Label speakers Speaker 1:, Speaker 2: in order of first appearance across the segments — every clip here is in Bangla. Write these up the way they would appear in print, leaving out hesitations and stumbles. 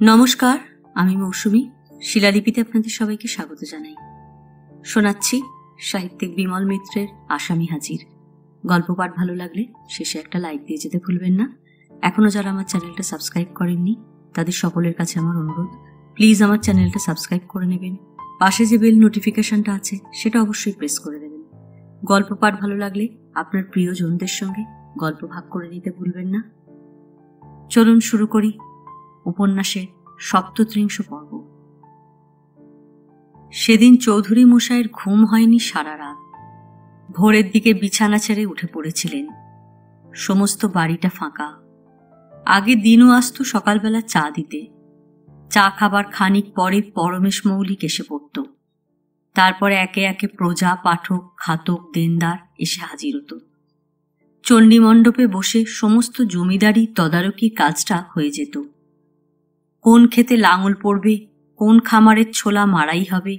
Speaker 1: নমস্কার, আমি মৌসুমী। শিলালিপিতে আপনাদের সবাইকে স্বাগত জানাই। শোনাচ্ছি সাহিত্যিক বিমল মিত্রের আসামি হাজির। গল্প পাঠ ভালো লাগলে শেষে একটা লাইক দিয়ে যেতে ভুলবেন না। এখনো যারা আমার চ্যানেলটা সাবস্ক্রাইব করেননি তাদের সকলের কাছে আমার অনুরোধ, প্লিজ আমার চ্যানেলটা সাবস্ক্রাইব করে নেবেন। পাশে যে বেল নোটিফিকেশনটা আছে সেটা অবশ্যই প্রেস করে দেবেন। গল্প পাঠ ভালো লাগলে আপনার প্রিয়জনদের সঙ্গে গল্প ভাগ করে নিতে ভুলবেন না। চলুন শুরু করি উপন্যাসের ৩৭ পর্ব। সেদিন চৌধুরী মশাইয়ের ঘুম হয়নি সারা রাত। ভোরের দিকে বিছানা ছেড়ে উঠে পড়েছিলেন। সমস্ত বাড়িটা ফাঁকা। আগে দিনও আসতো সকালবেলা চা দিতে। চা খাবার খানিক পরে পরমেশ মৌলিক এসে পড়ত। তারপরে একে একে প্রজা, পাঠক, খাতক, দেনদার এসে হাজির হতো। চণ্ডীমণ্ডপে বসে সমস্ত জমিদারি তদারকি কাজটা হয়ে যেত। কোন ক্ষেতে লাঙল পড়বে, কোন খামারের ছোলা মারাই হবে,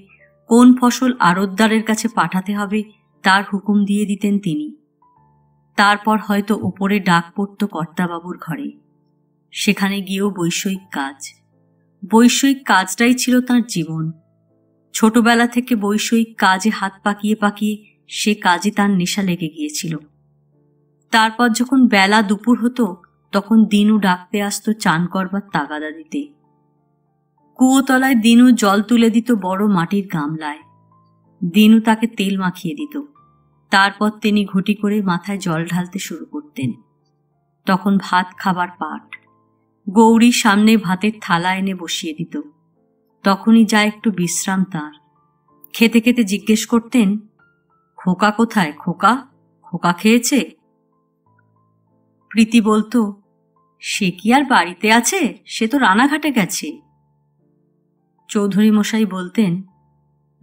Speaker 1: কোন ফসল আড়তদারের কাছে পাঠাতে হবে তার হুকুম দিয়ে দিতেন তিনি। তারপর হয়তো ওপরে ডাক পড়ত কর্তাবাবুর ঘরে। সেখানে গিয়েও বৈষয়িক কাজ। বৈষয়িক কাজটাই ছিল তাঁর জীবন। ছোটবেলা থেকে বৈষয়িক কাজে হাত পাকিয়ে পাকিয়ে সে কাজে তার নেশা লেগে গিয়েছিল। তারপর যখন বেলা দুপুর হতো তখন দিনু ডাকতে আসতো চান করবার তাগাদা দিতে। কুয়োতলায় দিনু জল তুলে দিত বড় মাটির গামলায়। দিনু তাকে তেল মাখিয়ে দিত। তারপর তিনি ঘুটি করে মাথায় জল ঢালতে শুরু করতেন। তখন ভাত খাবার পাট। গৌরী সামনে ভাতের থালা এনে বসিয়ে দিত। তখনই যা একটু বিশ্রাম তাঁর। খেতে খেতে জিজ্ঞেস করতেন, খোকা কোথায়? খোকা খোকা খেয়েছে? প্রীতি বলতো, সে কি আর বাড়িতে আছে, সে তো রানাঘাটে গেছে। চৌধুরী মশাই বলতেন,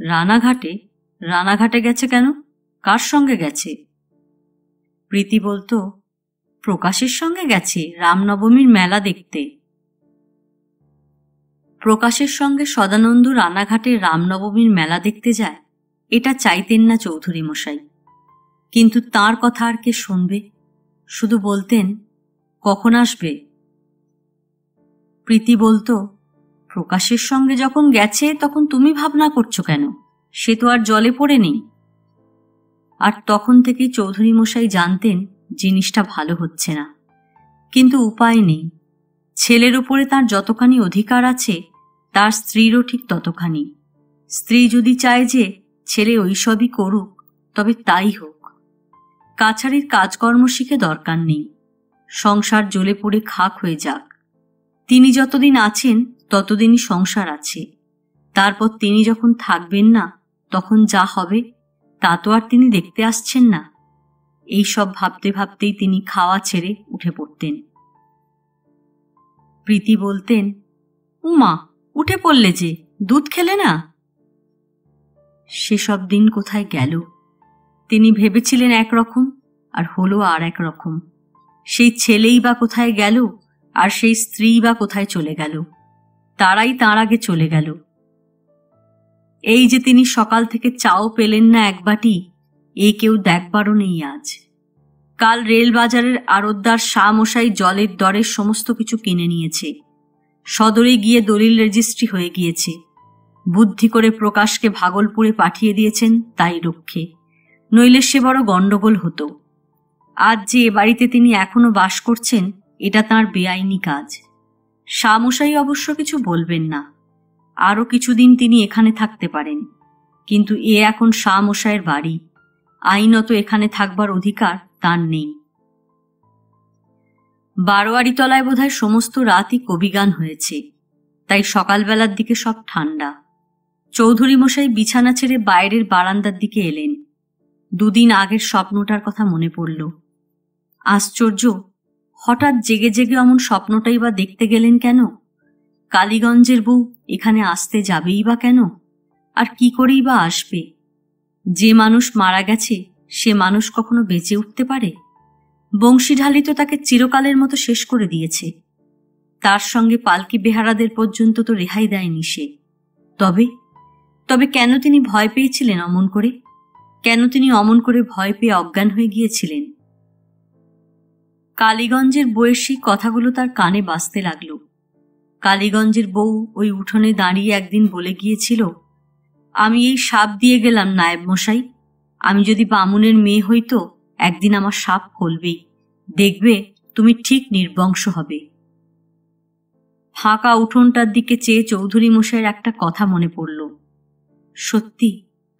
Speaker 1: রানাঘাটে? রানাঘাটে গেছে কেন? কার সঙ্গে গেছে? প্রীতি বলতো, প্রকাশের সঙ্গে গেছে রামনবমীর মেলা দেখতে। প্রকাশের সঙ্গে সদানন্দ রানাঘাটে রামনবমীর মেলা দেখতে যায়, এটা চাইতেন না চৌধুরী মশাই। কিন্তু তাঁর কথা আর কে শুনবে? শুধু বলতেন, কখন আসবে? প্রীতি বলতো, প্রকাশের সঙ্গে যখন গেছে তখন তুমি ভাবনা করছো কেন? সে তো আর জলে পড়ে নেই। আর তখন থেকেই চৌধুরী মশাই জানতেন জিনিসটা ভালো হচ্ছে না। কিন্তু উপায় নেই। ছেলের উপরে তার যতখানি অধিকার আছে তার স্ত্রীরও ঠিক ততখানি। স্ত্রী যদি চায় যে ছেলে ওইসবই করুক তবে তাই হোক। কাছারির কাজকর্ম শিখে দরকার নেই। সংসার জ্বলে পড়ে খাক হয়ে যাক। তিনি যতদিন আছেন ততদিনই সংসার আছে। তারপর তিনি যখন থাকবেন না তখন যা হবে তা তো আর তিনি দেখতে আসছেন না। এই সব ভাবতে ভাবতেই তিনি খাওয়া ছেড়ে উঠে পড়তেন। প্রীতি বলতেন, উমা, উঠে পড়লে যে, দুধ খেলে না? সেসব দিন কোথায় গেল? তিনি ভেবেছিলেন একরকম আর হলো আর এক রকম। সেই ছেলেই বা কোথায় গেল আর সেই স্ত্রী বা কোথায় চলে গেল? তারাই তাঁর আগে চলে গেল। এই যে তিনি সকাল থেকে চাও পেলেন না এক বাটি, এ কেউ দেখবারও নেই আজ। কাল রেলবাজারের আড়তদার শাহ মশাই জলের দরে সমস্ত কিছু কিনে নিয়েছে। সদরে গিয়ে দলিল রেজিস্ট্রি হয়ে গিয়েছে। বুদ্ধি করে প্রকাশকে ভাগলপুরে পাঠিয়ে দিয়েছেন তাই রক্ষে, নইলে সে বড় গণ্ডগোল হতো। আজ যে এ বাড়িতে তিনি এখনো বাস করছেন এটা তাঁর বেআইনি কাজ। শাহ মশাই অবশ্য কিছু বলবেন না। আরও কিছুদিন তিনি এখানে থাকতে পারেন, কিন্তু এ এখন শাহ মশাইয়ের বাড়ি। আইনত এখানে থাকবার অধিকার তার নেই। বারোয়ারিতলায় বোধহয় সমস্ত রাতই কবিগান হয়েছে, তাই সকালবেলার দিকে সব ঠান্ডা। চৌধুরী মশাই বিছানা ছেড়ে বাইরের বারান্দার দিকে এলেন। দুদিন আগের স্বপ্নটার কথা মনে পড়ল। আশ্চর্য, হঠাৎ জেগে জেগে অমন স্বপ্নটাই বা দেখতে গেলেন কেন? কালীগঞ্জের বউ এখানে আসতে যাবেই বা কেন? আর কি করেই বা আসবে? যে মানুষ মারা গেছে সে মানুষ কখনো বেঁচে উঠতে পারে? বংশীঢালি তো তাকে চিরকালের মতো শেষ করে দিয়েছে। তার সঙ্গে পালকি বেহারাদের পর্যন্ত তো রেহাই দেয়নি সে। তবে তবে কেন তিনি ভয় পেয়েছিলেন অমন করে? কেন তিনি অমন করে ভয় পেয়ে অজ্ঞান হয়ে গিয়েছিলেন? কালীগঞ্জের বইয়ের সেই কথাগুলো তার কানে বাজতে লাগল। কালীগঞ্জের বউ ওই উঠোনে দাঁড়িয়ে একদিন বলে গিয়েছিল, আমি এই সাপ দিয়ে গেলাম নায়েব মশাই, আমি যদি বামুনের মেয়ে হইতো একদিন আমার সাপ ফলবেই, দেখবে তুমি ঠিক নির্বংশ হবে। ফাঁকা উঠোনটার দিকে চেয়ে চৌধুরী মশাইয়ের একটা কথা মনে পড়ল। সত্যি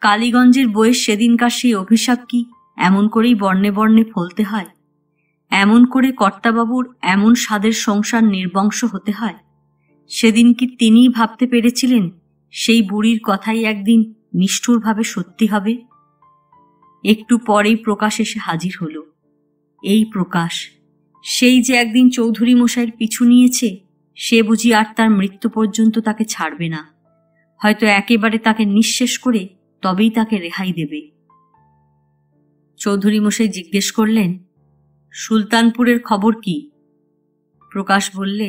Speaker 1: কালীগঞ্জের বইয়ের সেদিনকার সেই অভিশাপ কি এমন করেই বর্ণে বর্ণে ফলতে হয়? এমন করে কর্তাবাবুর এমন স্বাদের সংসার নির্বংশ হতে হয়? সেদিন কি তিনিই ভাবতে পেরেছিলেন সেই বুড়ির কথাই একদিন নিষ্ঠুরভাবে সত্যি হবে? একটু পরেই প্রকাশ এসে হাজির হল। এই প্রকাশ, সেই যে একদিন চৌধুরী মশাইয়ের পিছু নিয়েছে, সে বুঝি আর তার মৃত্যু পর্যন্ত তাকে ছাড়বে না, হয়তো একেবারে তাকে নিঃশেষ করে তবেই তাকে রেহাই দেবে। চৌধুরী মশাই জিজ্ঞেস করলেন, সুলতানপুরের খবর কি? প্রকাশ বললে,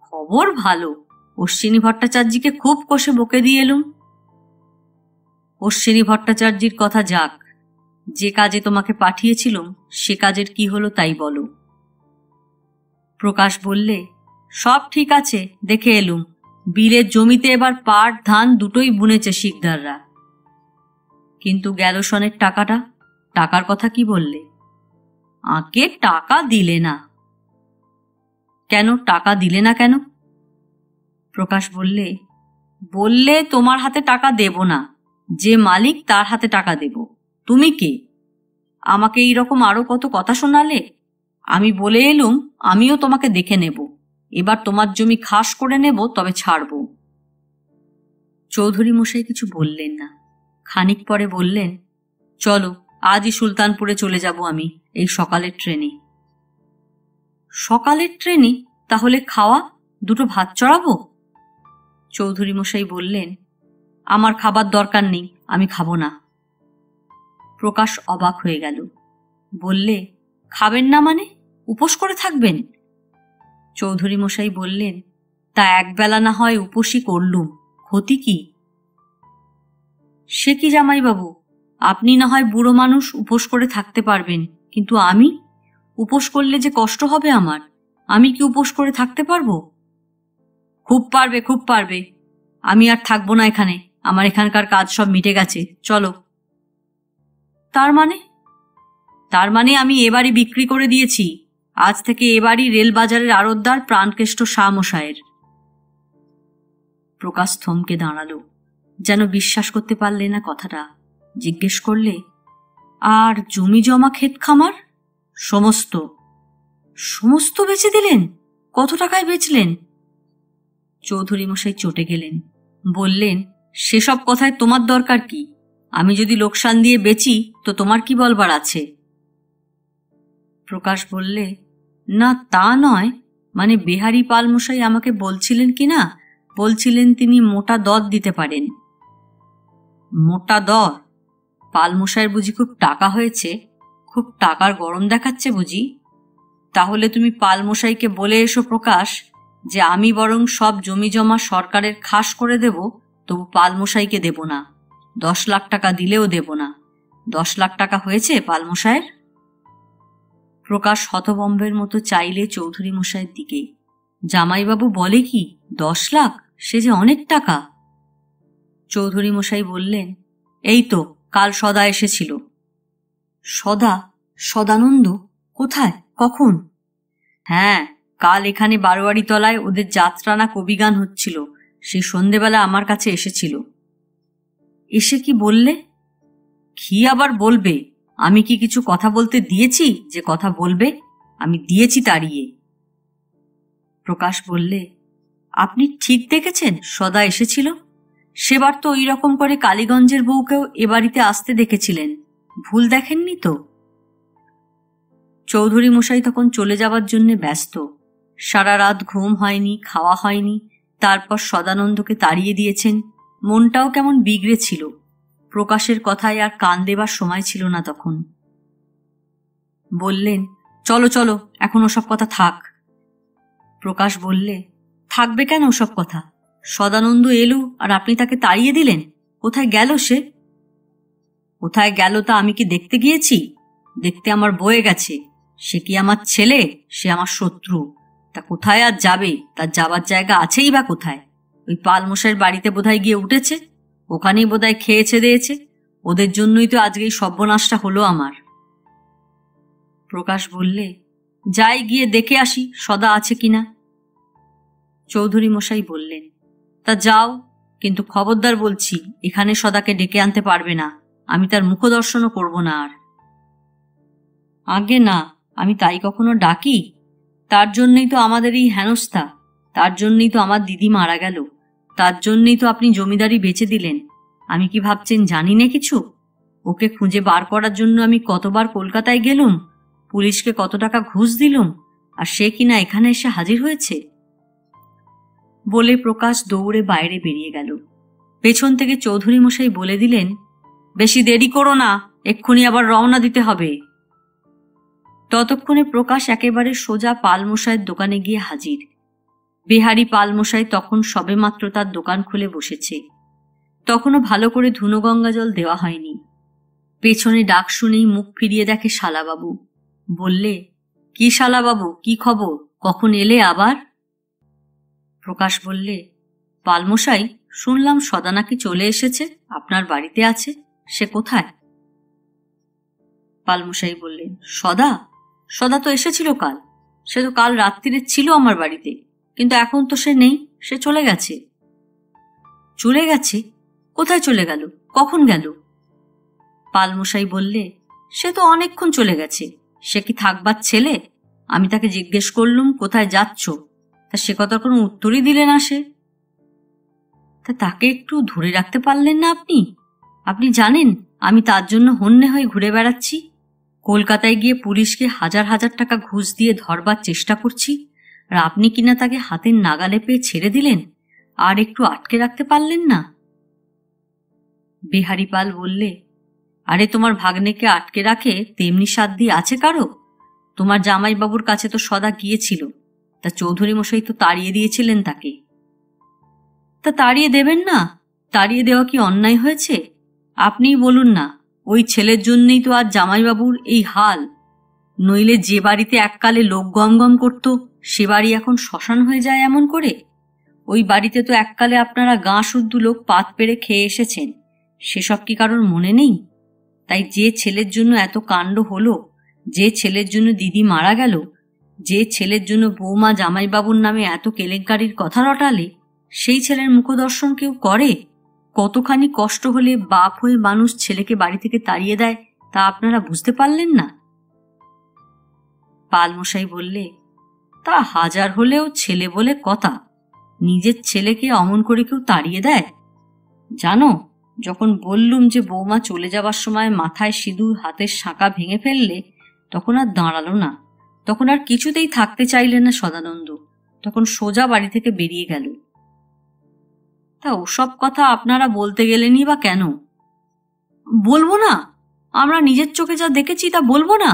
Speaker 1: খবর ভালো, অশ্বিনী ভট্টাচার্যকে খুব কষে বকে দিয়ে এলুম। অশ্বিনী ভট্টাচার্যের কথা যাক, যে কাজে তোমাকে পাঠিয়েছিলাম সে কাজের কি হলো তাই বলো। প্রকাশ বললে, সব ঠিক আছে, দেখে এলুম। বিলের জমিতে এবার পাট ধান দুটোই বুনেছে শিকদাররা। কিন্তু গ্যালোসনের টাকাটা, টাকার কথা কি বললে? আঁকে টাকা দিলে না। কেন টাকা দিলে না কেন? প্রকাশ বললে, বললে তোমার হাতে টাকা দেব না, যে মালিক তার হাতে টাকা দেব। তুমি কে? আমাকে এইরকম আরো কত কথা শোনালে। আমি বলে এলুম আমিও তোমাকে দেখে নেব, এবার তোমার জমি খাস করে নেব, তবে ছাড়ব। চৌধুরী মশাই কিছু বললেন না। খানিক পরে বললেন, চলো আজই সুলতানপুরে চলে যাব আমি, এই সকালের ট্রেনে। সকালের ট্রেনে? তাহলে খাওয়া? দুটো ভাত চড়াবো? চৌধুরী মশাই বললেন, আমার খাবার দরকার নেই, আমি খাবো না। প্রকাশ অবাক হয়ে গেল। বললে, খাবেন না মানে? উপোস করে থাকবেন? চৌধুরী মশাই বললেন, তা একবেলা না হয় উপোসই করলুম, ক্ষতি কি? সে কি জামাইবাবু, আপনি না হয় বুড়ো মানুষ উপোস করে থাকতে পারবেন, কিন্তু আমি? উপোস করলে যে কষ্ট হবে আমার, আমি কি উপোস করে থাকতে পারবো? খুব পারবে, খুব পারবে। আমি আর থাকবো না এখানে, আমার এখানকার কাজ সব মিটে গেছে, চলো। তার মানে? তার মানে আমি এ বাড়ি বিক্রি করে দিয়েছি, আজ থেকে এ বাড়ি রেলবাজারের আড়তদার প্রাণকেষ্ট শাহ মশায়ের। প্রকাশ থমকে দাঁড়ালো, যেন বিশ্বাস করতে পারলে না কথাটা। জিজ্ঞেস করলে, আর জমি জমা ক্ষেত খামার? সমস্ত? সমস্ত বেচে দিলেন? কত টাকায় বেচলেন? চৌধুরী মশাই চটে গেলেন। বললেন, সেসব কথায় তোমার দরকার কি? আমি যদি লোকসান দিয়ে বেচি তো তোমার কি বলবার আছে? প্রকাশ বললে, না তা নয়, মানে বেহারি পাল মশাই আমাকে বলছিলেন কি না, বলছিলেন তিনি মোটা দর দিতে পারেন। মোটা দর? পাল মশাইয়ের বুঝি খুব টাকা হয়েছে, খুব টাকার গরম দেখাচ্ছে বুঝি? তাহলে তুমি পাল মশাইকে বলে এসো প্রকাশ, যে আমি বরং সব জমি জমা সরকারের খাস করে দেব, তবু পাল মশাইকে দেব না, 10 লাখ টাকা দিলেও দেব না। 10 লাখ টাকা হয়েছে পাল মশাইয়ের? প্রকাশ হতভম্বের মতো চাইলে চৌধুরী মশাইয়ের দিকে। জামাইবাবু বলে কি 10 লাখ? সে যে অনেক টাকা। চৌধুরী মশাই বললেন, এই তো কাল সদা এসেছিল। সদা? সদানন্দ? কোথায়, কখন? হ্যাঁ, কাল এখানে বারোয়ারি তলায় ওদের যাত্রা না কবিগান হচ্ছিল, সেই সন্ধেবেলা আমার কাছে এসেছিল। এসে কি বললে? কি আবার বলবে? আমি কি কিছু কথা বলতে দিয়েছি যে কথা বলবে? আমি দিয়েছি তাড়িয়ে। প্রকাশ বললে, আপনি ঠিক দেখেছেন সদা এসেছিল? সেবার তো ওই রকম করে কালীগঞ্জের বউকেও এ বাড়িতে আসতে দেখেছিলেন, ভুল দেখেননি তো? চৌধুরী মশাই তখন চলে যাবার জন্য ব্যস্ত। সারা রাত ঘুম হয়নি, খাওয়া হয়নি, তারপর সদানন্দকে তাড়িয়ে দিয়েছেন। মনটাও কেমন বিগড়ে ছিল। প্রকাশের কথায় আর কান দেবার সময় ছিল না তখন। বললেন, চলো চলো, এখন ওসব কথা থাক। প্রকাশ বললে, থাকবে কেন ওসব কথা? সদানন্দ এলো আর আপনি তাকে তাড়িয়ে দিলেন, কোথায় গেল সে? কোথায় গেল তা আমি কি দেখতে গিয়েছি? দেখতে আমার বয়ে গেছে। সে কি আমার ছেলে? সে আমার শত্রু। তা কোথায় আর যাবে? তার যাবার জায়গা আছেই বা কোথায়? ওই পালমশাইয়ের বাড়িতে বোধহয় গিয়ে উঠেছে, ওখানেই বোধহয় খেয়েছে দিয়েছে। ওদের জন্যই তো আজকে এই সর্বনাশটা হলো আমার। প্রকাশ বললে, যাই গিয়ে দেখে আসি সদা আছে কিনা। চৌধুরী মশাই বললেন, তা যাও, কিন্তু খবরদার বলছি এখানে সদাকে ডেকে আনতে পারবে না। আমি তার মুখদর্শনও করব না আর। আগে না, আমি তাই কখনো ডাকি? তার জন্যই তো আমাদের এই হেনস্থা, তার জন্যই তো আমার দিদি মারা গেল, তার জন্যই তো আপনি জমিদারি বেচে দিলেন। আমি কি ভাবছেন জানি না কিছু? ওকে খুঁজে বার করার জন্য আমি কতবার কলকাতায় গেলুম, পুলিশকে কত টাকা ঘুষ দিলুম, আর সে কিনা এখানে এসে হাজির হয়েছে। বলে প্রকাশ দৌড়ে বাইরে বেরিয়ে গেল। পেছন থেকে চৌধুরী মশাই বলে দিলেন, বেশি দেরি করো না, এক্ষুনি আবার রওনা দিতে হবে। ততক্ষণে প্রকাশ একেবারে সোজা পালমশাইয়ের দোকানে গিয়ে হাজির। বেহারি পালমশাই তখন সবেমাত্র তার দোকান খুলে বসেছে। তখনও ভালো করে ধুনো গঙ্গা জল দেওয়া হয়নি। পেছনে ডাক শুনেই মুখ ফিরিয়ে দেখে শালাবাবু। বললে, কি শালাবাবু, কি খবর, কখন এলে আবার? প্রকাশ বললে, পালমশাই, শুনলাম সদা নাকি চলে এসেছে, আপনার বাড়িতে আছে, সে কোথায়? পালমশাই বললেন, সদা? সদা তো এসেছিল কাল, সে তো কাল রাত্রিরে ছিল আমার বাড়িতে, কিন্তু এখন তো সে নেই, সে চলে গেছে। চলে গেছে? কোথায় চলে গেল, কখন গেল? পালমশাই বললে, সে তো অনেকক্ষণ চলে গেছে, সে কি থাকবার ছেলে? আমি তাকে জিজ্ঞেস করলুম কোথায় যাচ্ছ, তা সে কথার কোনো উত্তরই দিলে না সে। তা তাকে একটু ধরে রাখতে পারলেন না আপনি? আপনি জানেন আমি তার জন্য হন্যে হয়ে ঘুরে বেড়াচ্ছি, কলকাতায় গিয়ে পুলিশকে হাজার হাজার টাকা ঘুষ দিয়ে ধরবার চেষ্টা করছি, আর আপনি কিনা তাকে হাতের নাগালে পেয়ে ছেড়ে দিলেন, আর একটু আটকে রাখতে পারলেন না? বেহারি পাল বললে, আরে তোমার ভাগ্নেকে আটকে রাখে তেমনি সাধ্যি আছে কারো? তোমার জামাইবাবুর কাছে তো সদা গিয়েছিল, তা চৌধুরী মশাই তো তাড়িয়ে দিয়েছিলেন তাকে। তা তাড়িয়ে দেবেন না? তাড়িয়ে দেওয়া কি অন্যায় হয়েছে? আপনিই বলুন না, ওই ছেলের জন্যই তো আজ জামাইবাবুর এই হাল। নইলে যে বাড়িতে এককালে লোক গমগম করত, সে বাড়ি এখন শ্মশান হয়ে যায় এমন করে। ওই বাড়িতে তো এককালে আপনারা গাঁ শুদ্ধ লোক পাত পেরে খেয়ে এসেছেন, সেসব কি কারোর মনে নেই? তাই যে ছেলের জন্য এত কাণ্ড হলো, যে ছেলের জন্য দিদি মারা গেল, যে ছেলের জন্য বৌমা জামাইবাবুর নামে এত কেলেঙ্কারির কথা রটালে, সেই ছেলের মুখদর্শন কেউ করে? কতখানি কষ্ট হলে বাপ হয়ে মানুষ ছেলেকে বাড়ি থেকে তাড়িয়ে দেয়, তা আপনারা বুঝতে পারলেন না? পালমশাই বললে, তা হাজার হলেও ছেলে বলে কথা, নিজের ছেলেকে অমন করে কেউ তাড়িয়ে দেয়? জানো, যখন বললুম যে বৌমা চলে যাবার সময় মাথায় সিঁদুর হাতের শাঁকা ভেঙে ফেললে, তখন আর দাঁড়ালো না, তখন আর কিছুতেই থাকতে চাইলেন না সদানন্দ, তখন সোজা বাড়ি থেকে বেরিয়ে গেল। তা ওসব কথা আপনারা বলতে গেলেনই বা কেন? বলবো না? আমরা নিজের চোখে যা দেখেছি তা বলবো না?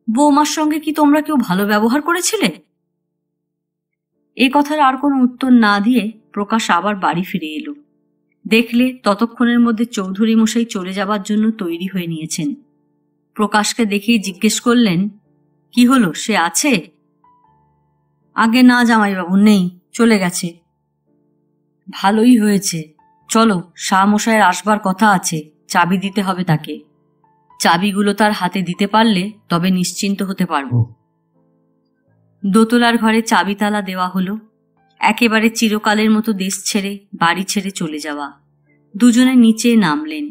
Speaker 1: বৌমার সঙ্গে কি তোমরা কেউ ভালো ব্যবহার করেছিলে? এই কথার আর কোনো উত্তর না দিয়ে প্রকাশ আবার বাড়ি ফিরে এলো। দেখলে ততক্ষণের মধ্যে চৌধুরী মশাই চলে যাবার জন্য তৈরি হয়ে নিয়েছেন। প্রকাশকে দেখেই জিজ্ঞেস করলেন, কি হলো, সে আছে? আগে না জামাইবাবু, নেই, চলে গেছে। ভালোই হয়েছে, চলো, শাহ মশাইয়ের আসবার কথা আছে, চাবি দিতে হবে তাকে। চাবিগুলো তার হাতে দিতে পারলে তবে নিশ্চিন্ত হতে পারবো। দোতলার ঘরে চাবি তালা দেওয়া হলো। একেবারে চিরকালের মতো দেশ ছেড়ে বাড়ি ছেড়ে চলে যাওয়া। দুজনে নিচে নামলেন।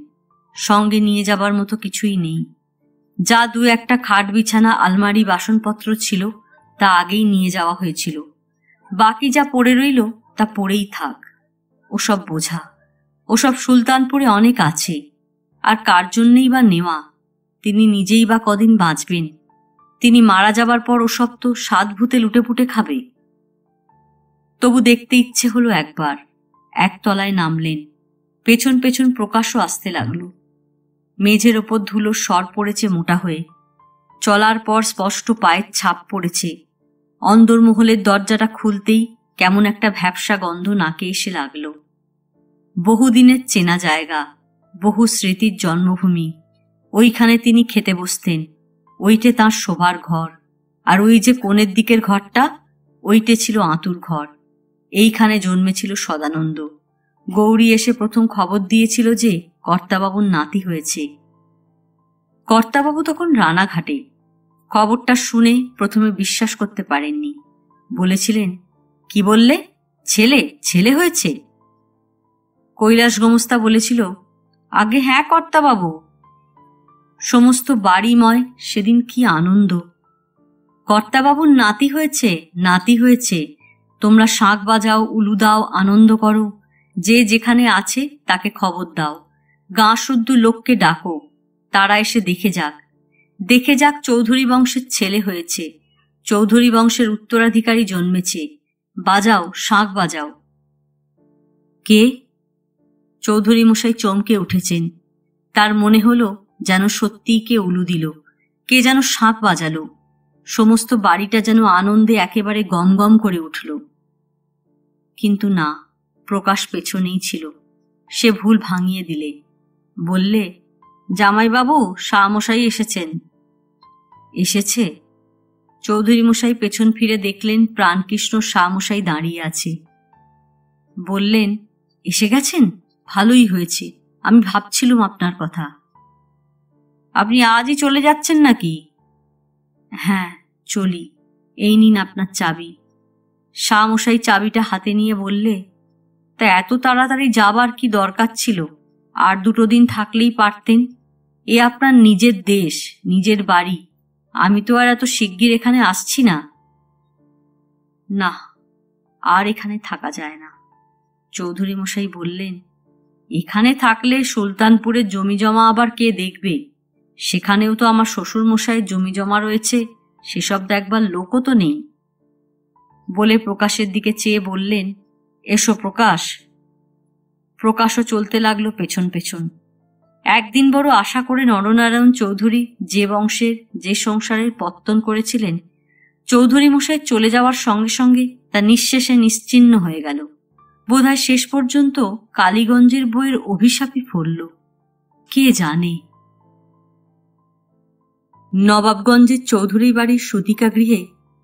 Speaker 1: সঙ্গে নিয়ে যাবার মতো কিছুই নেই। যা দু একটা খাট বিছানা আলমারি বাসনপত্র ছিল তা আগেই নিয়ে যাওয়া হয়েছিল। বাকি যা পড়ে রইল তা পড়েই থাক। ওসব বোঝা, ওসব সুলতানপুরে অনেক আছে, আর কার জন্যেই বা নেওয়া? তিনি নিজেই বা কদিন বাঁচবেন? তিনি মারা যাবার পর ওসব তো সাত ভূতে লুটেপুটে খাবে। তবু দেখতে ইচ্ছে হলো একবার। একতলায় নামলেন। পেছন পেছন প্রকাশও আসতে লাগলো। মেঝের ওপর ধুলোর সর পড়েছে মোটা হয়ে। চলার পর স্পষ্ট পায়ের ছাপ পড়েছে। অন্দরমহলের দরজাটা খুলতেই কেমন একটা ভ্যাপসা গন্ধ নাকে এসে লাগলো। বহুদিনের চেনা জায়গা, বহু স্মৃতির জন্মভূমি। ওইখানে তিনি খেতে বসতেন, ওইটে তাঁর শোবার ঘর। আর ওই যে কোণের দিকের ঘরটা, ওইটে ছিল আঁতুর ঘর। এইখানে জন্মেছিল সদানন্দ। গৌরী এসে প্রথম খবর দিয়েছিল যে কর্তাবাবুর নাতি হয়েছে। কর্তাবাবু তখন রানাঘাটে। খবরটা শুনে প্রথমে বিশ্বাস করতে পারেননি। বলেছিলেন, কি বললে? ছেলে ছেলে হয়েছে? কৈলাস গোমস্তা বলেছিল, আগে হ্যাঁ কর্তাবাবু। সমস্ত বাড়িময় সেদিন কি আনন্দ! কর্তাবাবুর নাতি হয়েছে, নাতি হয়েছে। তোমরা শাঁখ বাজাও, উলু দাও, আনন্দ করো। যে যেখানে আছে তাকে খবর দাও। গাঁ শুদ্ধ লোককে ডাকো, তারা এসে দেখে যাক। দেখে যাক চৌধুরী বংশের ছেলে হয়েছে, চৌধুরী বংশের উত্তরাধিকারী জন্মেছে। বাজাও, শাঁখ বাজাও। কে? চৌধুরী মশাই চমকে উঠেছেন। তার মনে হলো যেন সত্যিই কে উলু দিল, কে যেন শাঁখ বাজালো। সমস্ত বাড়িটা যেন আনন্দে একেবারে গম গম করে উঠল। কিন্তু না, প্রকাশ পেছনেই ছিল। সে ভুল ভাঙিয়ে দিলে। বললে, জামাইবাবু, শাহমশাই এসেছেন। এসেছে? চৌধুরী মশাই পেছন ফিরে দেখলেন প্রাণকৃষ্ণ শাহমশাই দাঁড়িয়ে আছে। বললেন, এসে গেছেন? ভালোই হয়েছে, আমি ভাবছিলুম আপনার কথা। আপনি আজই চলে যাচ্ছেন নাকি? হ্যাঁ, চলি। এই নিন আপনার চাবি। শাহমশাই চাবিটা হাতে নিয়ে বললে, তা এত তাড়াতাড়ি যাবার কি দরকার ছিল? আর 2 দিন থাকলেই পারতেন। এ আপনার নিজের দেশ, নিজের বাড়ি। আমি তো আর এত শিগগির এখানে আসছি না। না, আর এখানে থাকা যায় না। চৌধুরী মশাই বললেন, এখানে থাকলে সুলতানপুরের জমি জমা আবার কে দেখবে? সেখানেও তো আমার শ্বশুর মশাইয়ের জমি জমা রয়েছে, সেসব দেখবার লোকও তো নেই। বলে প্রকাশের দিকে চেয়ে বললেন, এসো প্রকাশ। প্রকাশও চলতে লাগলো পেছন পেছন। একদিন বড় আশা করে নরনারায়ণ চৌধুরী যে বংশের, যে সংসারের পত্তন করেছিলেন, চৌধুরী মশাই চলে যাওয়ার সঙ্গে সঙ্গে তা নিঃশেষে নিশ্চিহ্ন হয়ে গেল। বোধহয় শেষ পর্যন্ত কালীগঞ্জের বইয়ের অভিশাপই ফলল, কে জানে। নবাবগঞ্জের চৌধুরী বাড়ির সুতিকা গৃহে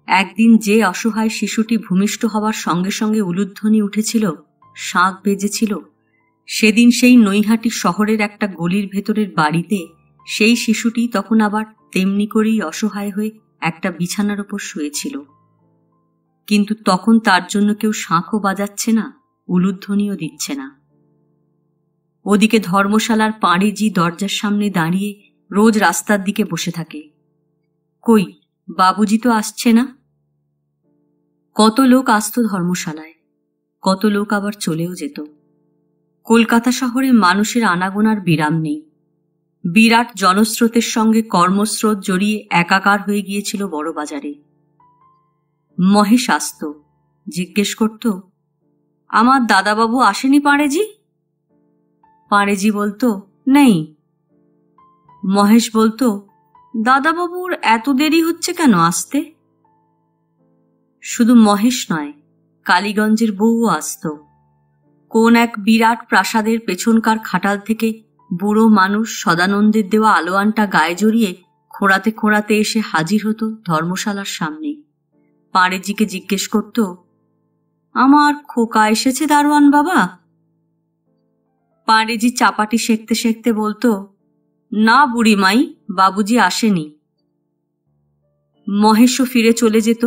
Speaker 1: একদিন যে অসহায় শিশুটি ভূমিষ্ঠ হবার সঙ্গে সঙ্গে উলুধ্বনি উঠেছিল, শাঁখ বেজেছিল, সেদিন সেই নৈহাটি শহরের একটা গলির ভেতরের বাড়িতে সেই শিশুটি তখন আবার তেমনি করেই অসহায় হয়ে একটা বিছানার ওপর শুয়েছিল। কিন্তু তখন তার জন্য কেউ শাঁখও বাজাচ্ছে না, উলুধ্বনিও দিচ্ছে না। ওদিকে ধর্মশালার পাঁড়েজি দরজার সামনে দাঁড়িয়ে রোজ রাস্তার দিকে বসে থাকে। কই, বাবুজি তো আসছে না। কত লোক আসতো ধর্মশালায়, কত লোক আবার চলেও যেত। কলকাতা শহরে মানুষের আনাগোনার বিরাম নেই। বিরাট জনস্রোতের সঙ্গে কর্মস্রোত জড়িয়ে একাকার হয়ে গিয়েছিল বড় বাজারে। মহেশ আসত, জিজ্ঞেস করত, আমার দাদাবাবু আসেনি পাঁড়েজি? পাঁড়েজি বলতো, নেই। মহেশ বলতো, দাদাবাবুর এত দেরি হচ্ছে কেন আসতে? শুধু মহেশ নয়, কালীগঞ্জের বউও আসত। কোন এক বিরাট প্রাসাদের পেছনকার খাটাল থেকে বুড়ো মানুষ সদানন্দের দেওয়া আলোয়ানটা গায়ে জড়িয়ে খোঁড়াতে খোঁড়াতে এসে হাজির হতো ধর্মশালার সামনে। পাঁড়েজিকে জিজ্ঞেস করত, আমার খোকা এসেছে দারোয়ান বাবা? পাঁড়েজি চাপাটি সেঁকতে সেঁকতে বলতো, না বুড়িমাই, বাবুজি আসেনি। মহেশও ফিরে চলে যেত।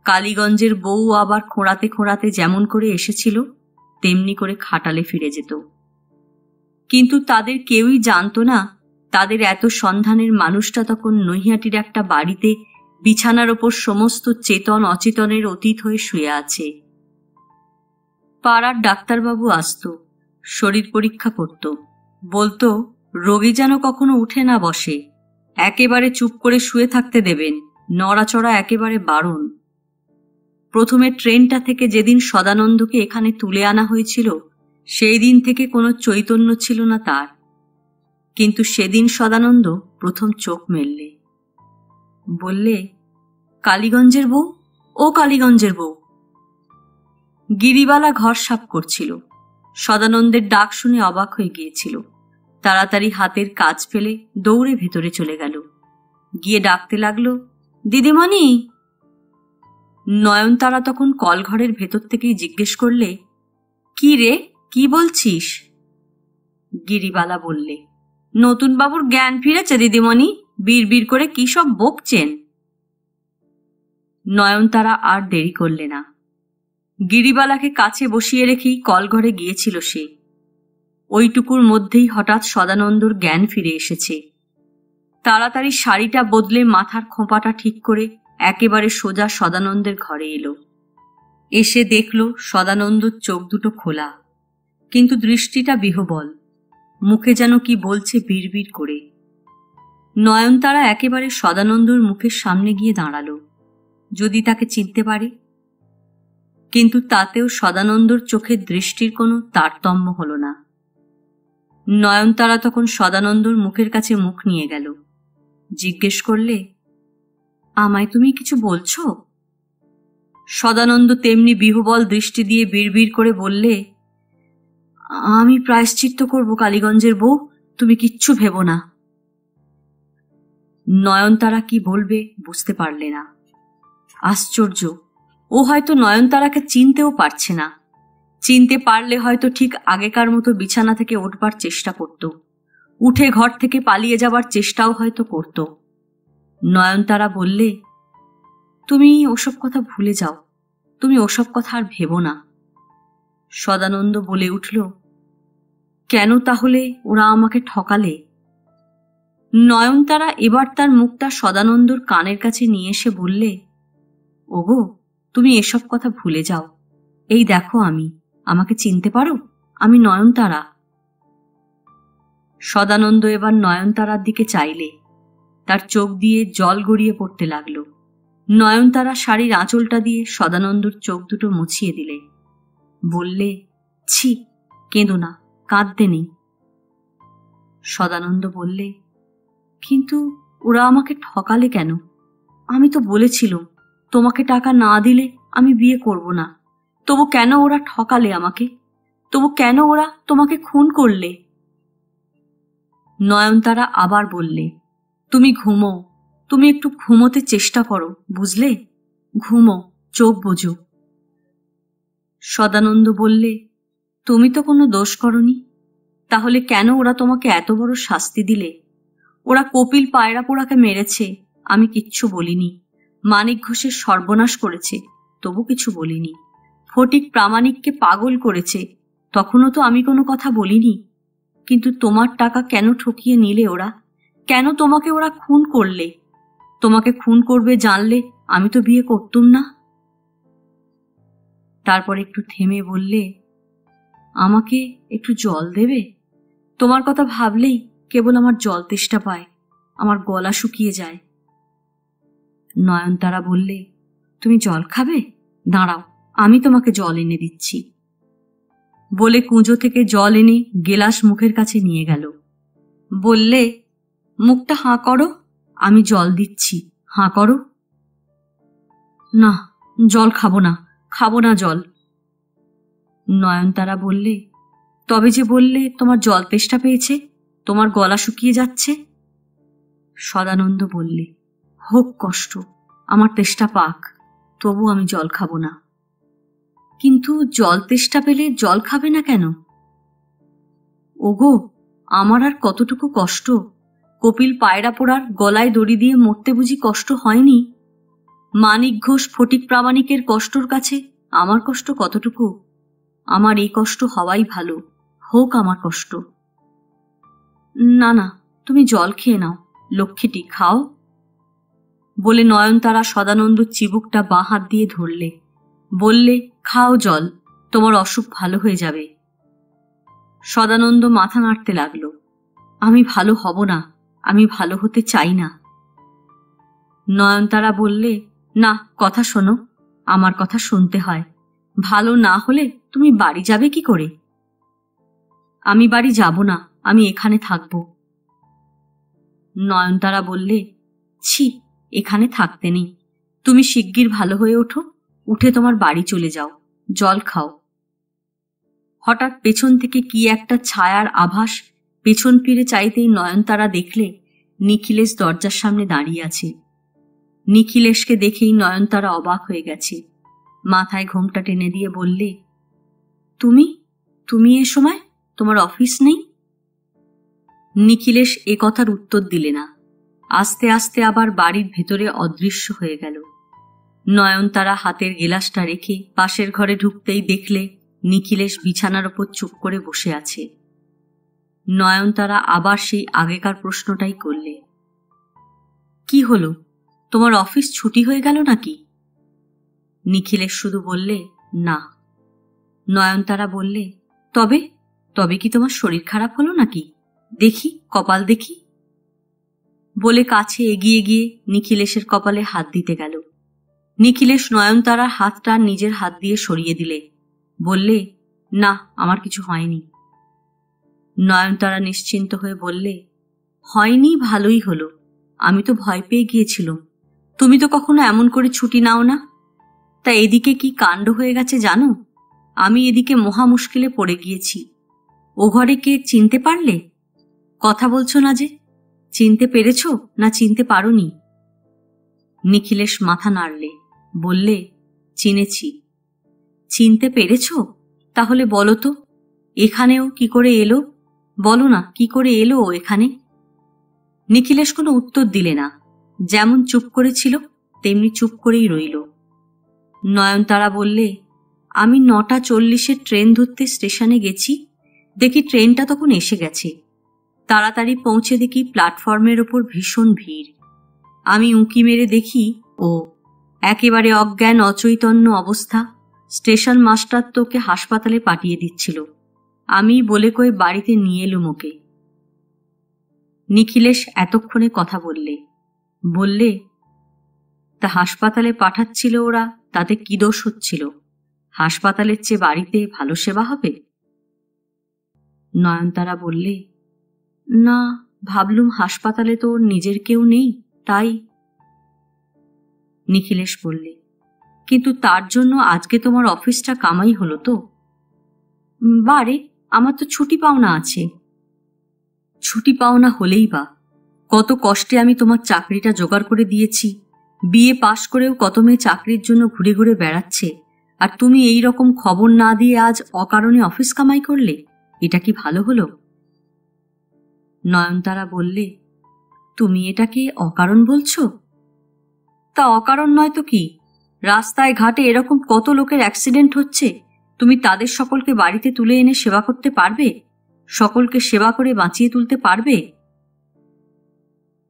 Speaker 1: কালীগঞ্জের বউ আবার খোঁড়াতে খোঁড়াতে যেমন করে এসেছিল তেমনি করে খাটালে ফিরে যেত। কিন্তু তাদের কেউই জানতো না তাদের এত সন্ধানের মানুষটা তখন নৈহাটির একটা বাড়িতে বিছানার ওপর সমস্ত চেতন অচেতনের অতীত হয়ে শুয়ে আছে। পাড়ার ডাক্তারবাবু আসত, শরীর পরীক্ষা করত, বলতো, রোগী যেন কখনো উঠে না বসে, একেবারে চুপ করে শুয়ে থাকতে দেবেন, নড়াচড়া একেবারে বারণ। প্রথমে ট্রেনটা থেকে যেদিন সদানন্দকে এখানে তুলে আনা হয়েছিল সেই দিন থেকে কোনো চৈতন্য ছিল না তার। কিন্তু সেদিন সদানন্দ প্রথম চোখ মেললে। বললে, কালীগঞ্জের বউ, ও কালীগঞ্জের বউ। গিরিবালা ঘর সাফ করছিল। সদানন্দের ডাক শুনে অবাক হয়ে গিয়েছিল। তাড়াতাড়ি হাতের কাজ ফেলে দৌড়ে ভেতরে চলে গেল। গিয়ে ডাকতে লাগলো, দিদিমণি। নয়নতারা তখন কলঘরের ভেতর থেকেই জিজ্ঞেস করলে, কি রে, কি বলছিস? গিরিবালা বললে, নতুন বাবুর জ্ঞান ফিরেছে দিদিমণি, বিড়বিড় করে কি সব বকছেন। নয়নতারা আর দেরি করলে না। গিরিবালাকে কাছে বসিয়ে রেখেই কলঘরে গিয়েছিল সে। ওইটুকুর মধ্যেই হঠাৎ সদানন্দর জ্ঞান ফিরে এসেছে। তাড়াতাড়ি শাড়িটা বদলে মাথার খোঁপাটা ঠিক করে একেবারে সোজা সদানন্দের ঘরে এলো। এসে দেখল সদানন্দর চোখ দুটো খোলা, কিন্তু দৃষ্টিটা বিহ্বল, মুখে যেন কি বলছে বিড়বিড় করে। নয়নতারা একেবারে সদানন্দর মুখের সামনে গিয়ে দাঁড়ালো, যদি তাকে চিনতে পারে। কিন্তু তাতেও সদানন্দর চোখের দৃষ্টির কোনো তারতম্য হল না। নয়নতারা তখন সদানন্দর মুখের কাছে মুখ নিয়ে গেল, জিজ্ঞেস করলে, আমায় তুমি কিছু বলছো? সদানন্দ তেমনি বিহ্বল দৃষ্টি দিয়ে বিড়বিড় করে বললে, আমি প্রায়শ্চিত্ত করব কালীগঞ্জের বউ, তুমি কিচ্ছু ভেবো না। নয়নতারা কি বলবে বুঝতে পারলে না। আশ্চর্য, ও হয়তো নয়নতারাকে চিনতেও পারছে না। চিনতে পারলে হয়তো ঠিক আগেকার মতো বিছানা থেকে উঠবার চেষ্টা করত, উঠে ঘর থেকে পালিয়ে যাবার চেষ্টাও হয়তো করত। নয়নতারা বললে, তুমি ওসব কথা ভুলে যাও, তুমি ওসব কথা আর ভেবো না। সদানন্দ বলে উঠল, কেন তাহলে ওরা আমাকে ঠকালে? নয়নতারা এবার তার মুখটা সদানন্দর কানের কাছে নিয়ে এসে বললে, ওগো, তুমি এসব কথা ভুলে যাও। এই দেখো, আমাকে চিনতে পারো? আমি নয়নতারা। সদানন্দ এবার নয়নতারার দিকে চাইলে, তার চোখ দিয়ে জল গড়িয়ে পড়তে লাগল। নয়নতারা শাড়ির আঁচলটা দিয়ে সদানন্দর চোখ দুটো মুছিয়ে দিলে, বললে, ছি, কেঁদো না, কাঁদতে নেই। সদানন্দ বললে, কিন্তু ওরা আমাকে ঠকালে কেন? আমি তো বলেছিলুম তোমাকে টাকা না দিলে আমি বিয়ে করব না। তবু কেন ওরা ঠকালে আমাকে? তবু কেন ওরা তোমাকে খুন করলে? নয়নতারা আবার বললে, তুমি ঘুমো, তুমি একটু ঘুমোতে চেষ্টা করো, বুঝলে? ঘুমো, চোখ বোঝো। সদানন্দ বললে, তুমি তো কোনো দোষ করনি, তাহলে কেন ওরা তোমাকে এত বড় শাস্তি দিলে? ওরা কপিল পায়রাপোড়াকে মেরেছে, আমি কিচ্ছু বলিনি। মানিক ঘোষের সর্বনাশ করেছে, তবু কিছু বলিনি। ফটিক প্রামাণিককে পাগল করেছে, তখনও তো আমি কোনো কথা বলিনি। কিন্তু তোমার টাকা কেন ঠকিয়ে নিলে ওরা? কেন তোমাকে ওরা খুন করলে? তোমাকে খুন করবে জানলে আমি তো বিয়ে করতুম না। তারপর একটু থেমে বললে, আমাকে একটু জল দেবে? তোমার কথা ভাবলেই কেবল আমার জল তেষ্টা পায়, আমার গলা শুকিয়ে যায়। নয়নতারা বললে, তুমি জল খাবে? দাঁড়াও, আমি তোমাকে জল এনে দিচ্ছি। বলে কুঁজো থেকে জল এনে গেলাস মুখের কাছে নিয়ে গেল। বললে, মুখটা হাঁ করো, আমি জল দিচ্ছি, হাঁ করো। না, জল খাবো না, খাবো না জল। নয়নতারা বললে, তবে যে বললে তোমার জল তেষ্টা পেয়েছে, তোমার গলা শুকিয়ে যাচ্ছে। সদানন্দ বললে, হোক কষ্ট, আমার তেষ্টা পাক, তবু আমি জল খাবো না। কিন্তু জল তেষ্টা পেলে জল খাবে না কেন? ওগো, আমার আর কতটুকু কষ্ট! কপিল পায়রাপোড়ার গলায় দড়ি দিয়ে মরতে বুঝি কষ্ট হয়নি? মানিক ঘোষ ফটিক প্রামাণিকের কষ্টর কাছে আমার কষ্ট কতটুকু? আমার এই কষ্ট হওয়াই ভালো, হোক আমার কষ্ট। না না, তুমি জল খেয়ে নাও, লক্ষ্মীটি, খাও। বলে নয়নতারা সদানন্দ চিবুকটা বাঁ হাত দিয়ে ধরলে, বললে, খাও জল, তোমার অসুখ ভালো হয়ে যাবে। সদানন্দ মাথা নাড়তে লাগল, আমি ভালো হব না, আমি ভালো হতে চাই না। নয়নতারা বললে, না, কথা শোনো, আমার কথা শুনতে হয়। ভালো না হলে তুমি বাড়ি যাবে কি করে? আমি বাড়ি যাব না, আমি এখানে থাকব। নয়নতারা বললে, ছি, এখানে থাকতে নেই, তুমি শিগগির ভালো হয়ে ওঠো, উঠে তোমার বাড়ি চলে যাও, জল খাও। হঠাৎ পেছন থেকে কি একটা ছায়ার আভাস পেছন ফিরে চাইতেই নয়নতারা দেখলে নিখিলেশ দরজার সামনে দাঁড়িয়ে আছে। নিখিলেশকে দেখেই নয়নতারা অবাক হয়ে গেছে। মাথায় ঘোমটা টেনে দিয়ে বললে, তুমি তুমি এ সময়? তোমার অফিস নেই? নিখিলেশ এ কথার উত্তর দিলে না। আস্তে আস্তে আবার বাড়ির ভেতরে অদৃশ্য হয়ে গেল। নয়নতারা হাতের গেলাসটা রেখে পাশের ঘরে ঢুকতেই দেখলে নিখিলেশ বিছানার ওপর চুপ করে বসে আছে। নয়নতারা আবার সেই আগেকার প্রশ্নটাই করলে, কি হলো, তোমার অফিস ছুটি হয়ে গেল নাকি? নিখিলেশ শুধু বললে, না। নয়নতারা বললে, তবে তবে কি তোমার শরীর খারাপ হলো নাকি? দেখি, কপাল দেখি। বলে কাছে এগিয়ে গিয়ে নিখিলেশের কপালে হাত দিতে গেল। নিখিলেশ নয়নতারার হাতটা নিজের হাত দিয়ে সরিয়ে দিলে। বললে, না, আমার কিছু হয়নি। নয়নতারা নিশ্চিন্ত হয়ে বললে, হয়নি ভালোই হলো। আমি তো ভয় পেয়ে গিয়েছিলাম। তুমি তো কখনো এমন করে ছুটি নাও না। তা এদিকে কি কাণ্ড হয়ে গেছে জানো? আমি এদিকে মহা মুশকিলে পড়ে গিয়েছি। ও ঘরে কে চিনতে পারলে? কথা বলছো না যে, চিনতে পেরেছ না চিনতে পারোনি? নিখিলেশ মাথা নাড়লে। বললে, চিনেছি। চিনতে পেরেছ? তাহলে বলো তো, এখানেও কি করে এলো? বলো না, কি করে এলো ও এখানে? নিখিলেশ কোনো উত্তর দিলে না। যেমন চুপ করেছিল তেমনি চুপ করেই রইল। নয়নতারা বললে, আমি 9:40 ট্রেন ধরতে স্টেশনে গেছি। দেখি ট্রেনটা তখন এসে গেছে। তাড়াতাড়ি পৌঁছে দেখি প্ল্যাটফর্মের ওপর ভীষণ ভিড়। আমি উঁকি মেরে দেখি ও একেবারে অজ্ঞান অচৈতন্য অবস্থা। স্টেশন মাস্টার তোকে হাসপাতালে পাঠিয়ে দিচ্ছিল। আমি বলে কয়ে বাড়িতে নিয়ে এলুম ওকে। নিখিলেশ এতক্ষণে কথা বললে, তা হাসপাতালে পাঠাচ্ছিল ওরা, তাতে কি দোষ হচ্ছিল? হাসপাতালের চেয়ে বাড়িতে ভালো সেবা হবে? নয়নতারা বললে, না, ভাবলুম হাসপাতালে তো ওর নিজের কেউ নেই, তাই। নিখিলেশ বললে, কিন্তু তার জন্য আজকে তোমার অফিসটা কামাই হলো তো? বারে, আমার তো ছুটি পাওনা আছে। ছুটি পাওনা হলেই বা, কত কষ্টে আমি তোমার চাকরিটা জোগাড় করে দিয়েছি। বিএ পাশ করেও কত মেয়ে চাকরির জন্য ঘুরে ঘুরে বেড়াচ্ছে, আর তুমি এই রকম খবর না দিয়ে আজ অকারণে অফিস কামাই করলে? এটা কি ভালো হলো? নয়নতারা বললে, তুমি এটাকে অকারণ বলছো? তা অকারণ নয় তো কি? রাস্তায় ঘাটে এরকম কত লোকের অ্যাক্সিডেন্ট হচ্ছে, তুমি তাদের সকলকে বাড়িতে তুলে এনে সেবা করতে পারবে? সকলকে সেবা করে বাঁচিয়ে তুলতে পারবে?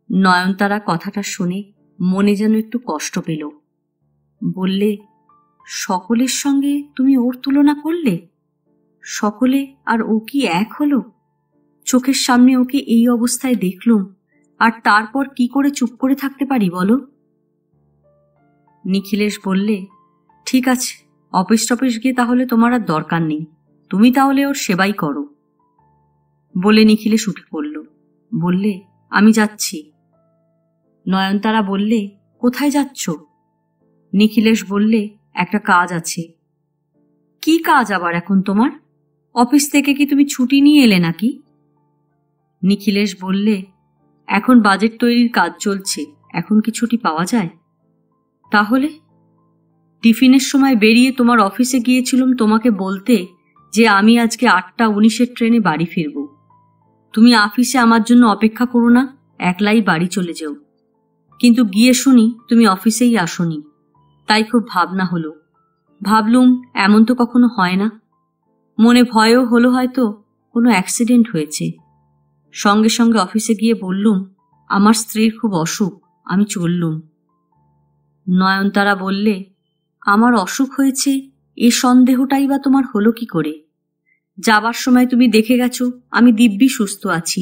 Speaker 1: নয়নতারা কথাটা শুনে মনে যেন একটু কষ্ট পেল। বললে, সকলের সঙ্গে তুমি ওর তুলনা করলে? সকলে আর ও কি এক হলো? চোখের সামনে ওকে এই অবস্থায় দেখলুম, আর তারপর কি করে চুপ করে থাকতে পারি বলো? নিখিলেশ বললে, ঠিক আছে, অফিস টফিস গিয়ে তাহলে তোমার আর দরকার নেই। তুমি তাহলে ওর সেবাই করো। বলে নিখিলেশ উঠে পড়ল। বললে, আমি যাচ্ছি। নয়নতারা বললে, কোথায় যাচ্ছ? নিখিলেশ বললে, একটা কাজ আছে। কি কাজ আবার এখন তোমার? অফিস থেকে কি তুমি ছুটি নিয়ে এলে নাকি? নিখিলেশ বললে, এখন বাজেট তৈরির কাজ চলছে, এখন কি ছুটি পাওয়া যায়? তাহলে? টিফিনের সময় বেরিয়ে তোমার অফিসে গিয়েছিলাম তোমাকে বলতে যে আমি আজকে 8:19 ট্রেনে বাড়ি ফিরব। তুমি অফিসে আমার জন্য অপেক্ষা করো না, একলাই বাড়ি চলে যাও। কিন্তু গিয়ে শুনি তুমি অফিসেই আসোনি। তাই খুব ভাবনা হলো। ভাবলুম এমন তো কখনো হয় না। মনে ভয়ও হলো হয়তো কোনো অ্যাক্সিডেন্ট হয়েছে। সঙ্গে সঙ্গে অফিসে গিয়ে বললুম আমার স্ত্রীর খুব অসুখ, আমি চললুম। নয়নতারা বললে, আমার অসুখ হয়েছে এ সন্দেহটাই বা তোমার হলো কি করে? যাবার সময় তুমি দেখে গেছো আমি দিব্যি সুস্থ আছি,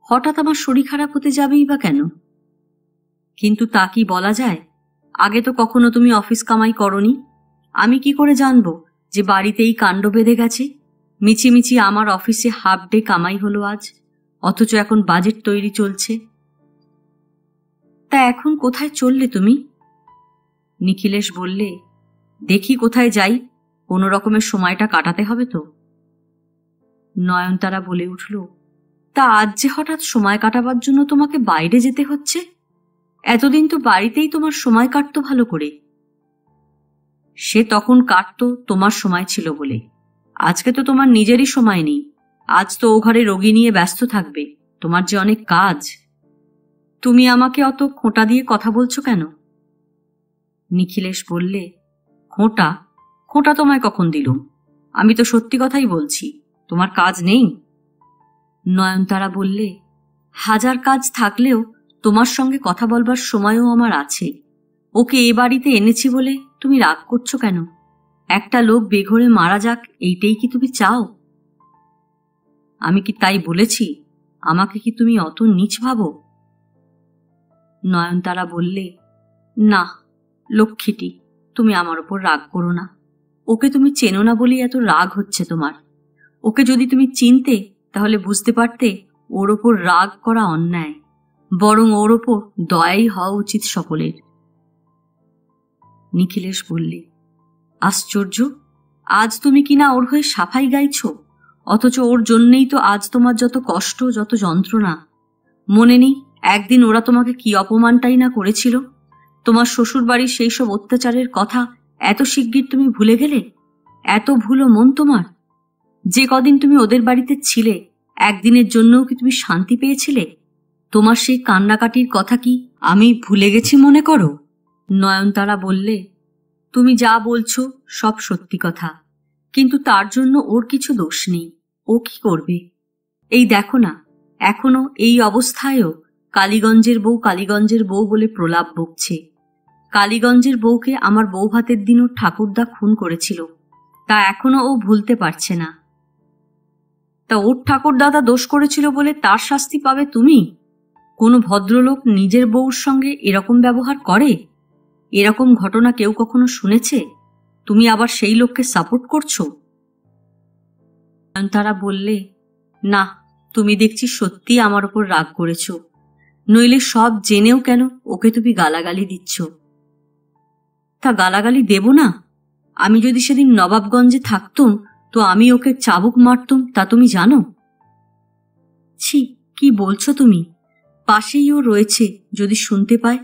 Speaker 1: হঠাৎ আমার শরীর খারাপ হতে যাবেই বা কেন? কিন্তু তা কি বলা যায়? আগে তো কখনো তুমি অফিস কামাই করনি। আমি কি করে জানবো যে বাড়িতেই কাণ্ড বেঁধে গেছে? মিছিমিছি আমার অফিসে হাফ ডে কামাই হলো আজ, অথচ এখন বাজেট তৈরি চলছে। তা এখন কোথায় চললে তুমি? নিখিলেশ বললে, দেখি কোথায় যাই, কোনো রকমের সময়টা কাটাতে হবে তো। নয়নতারা বলে উঠল, তা আজ যে হঠাৎ সময় কাটাবার জন্য তোমাকে বাইরে যেতে হচ্ছে? এতদিন তো বাড়িতেই তোমার সময় কাটতো ভালো করে। সে তখন কাটতো তোমার সময় ছিল বলে। আজকে তো তোমার নিজেরই সময় নেই। আজ তো ও ঘরে রোগী নিয়ে ব্যস্ত থাকবে। তোমার যে অনেক কাজ। তুমি আমাকে অত খোঁটা দিয়ে কথা বলছো কেন? নিখিলেশ বললে, খোঁটা? খোঁটা তোমায় কখন দিলুম? আমি তো সত্যি কথাই বলছি। তোমার কাজ নেই? নয়নতারা বললে, হাজার কাজ থাকলেও তোমার সঙ্গে কথা বলবার সময়ও আমার আছে। ওকে এ বাড়িতে এনেছি বলে তুমি রাগ করছো কেন? একটা লোক বেঘরে মারা যাক, এইটাই কি তুমি চাও? আমি কি তাই বলেছি? আমাকে কি তুমি অত নীচ ভাবো? নয়নতারা বললে, না লক্ষ্মীটি, তুমি আমার ওপর রাগ করো না। ওকে তুমি চেনো না বলেই এত রাগ হচ্ছে তোমার। ওকে যদি তুমি চিনতে তাহলে বুঝতে পারতে ওর ওপর রাগ করা অন্যায়, বরং ওর ওপর দয়াই হওয়া উচিত সকলের। নিখিলেশ বললে, আশ্চর্য, আজ তুমি কিনা ওর হয়ে সাফাই গাইছ, অথচ ওর জন্যেই তো আজ তোমার যত কষ্ট, যত যন্ত্রণা। মনে নেই একদিন ওরা তোমাকে কি অপমানটাই না করেছিল? তোমার শ্বশুর বাড়ির সেই সব অত্যাচারের কথা এত শিগগির তুমি ভুলে গেলে? এত ভুলো মন তোমার? যে কদিন তুমি ওদের বাড়িতে ছিলে, একদিনের জন্যও কি তুমি শান্তি পেয়েছিলে? তোমার সেই কান্নাকাটির কথা কি আমি ভুলে গেছি মনে করো? নয়নতারা বললে, তুমি যা বলছো সব সত্যি কথা, কিন্তু তার জন্য ওর কিছু দোষ নেই। ও কি করবে? এই দেখো না, এখনো এই অবস্থায়ও কালীগঞ্জের বউ কালীগঞ্জের বউ বলে প্রলাপ বকছে। কালীগঞ্জের বউকে আমার বৌভাতের দিন ওর ঠাকুরদা খুন করেছিল, তা এখনো ও ভুলতে পারছে না। তা ওর ঠাকুরদাদা দোষ করেছিল বলে তার শাস্তি পাবে তুমি? কোনো ভদ্রলোক নিজের বউর সঙ্গে এরকম ব্যবহার করে? এরকম ঘটনা কেউ কখনো শুনেছে? তুমি আবার সেই লোককে সাপোর্ট করছো? তারা বললে, না, তুমি দেখছি সত্যি আমার ওপর রাগ করেছ। নইলে সব জেনেও কেন ওকে তুমি গালাগালি দিচ্ছ? তা গালাগালি দেব না? আমি যদি সেদিন নবাবগঞ্জে থাকতুম তো আমি ওকে চাবুক মারতুম, তা তুমি জানো? ছি, কি বলছো তুমি? পাশেই ও রয়েছে, যদি শুনতে পায়।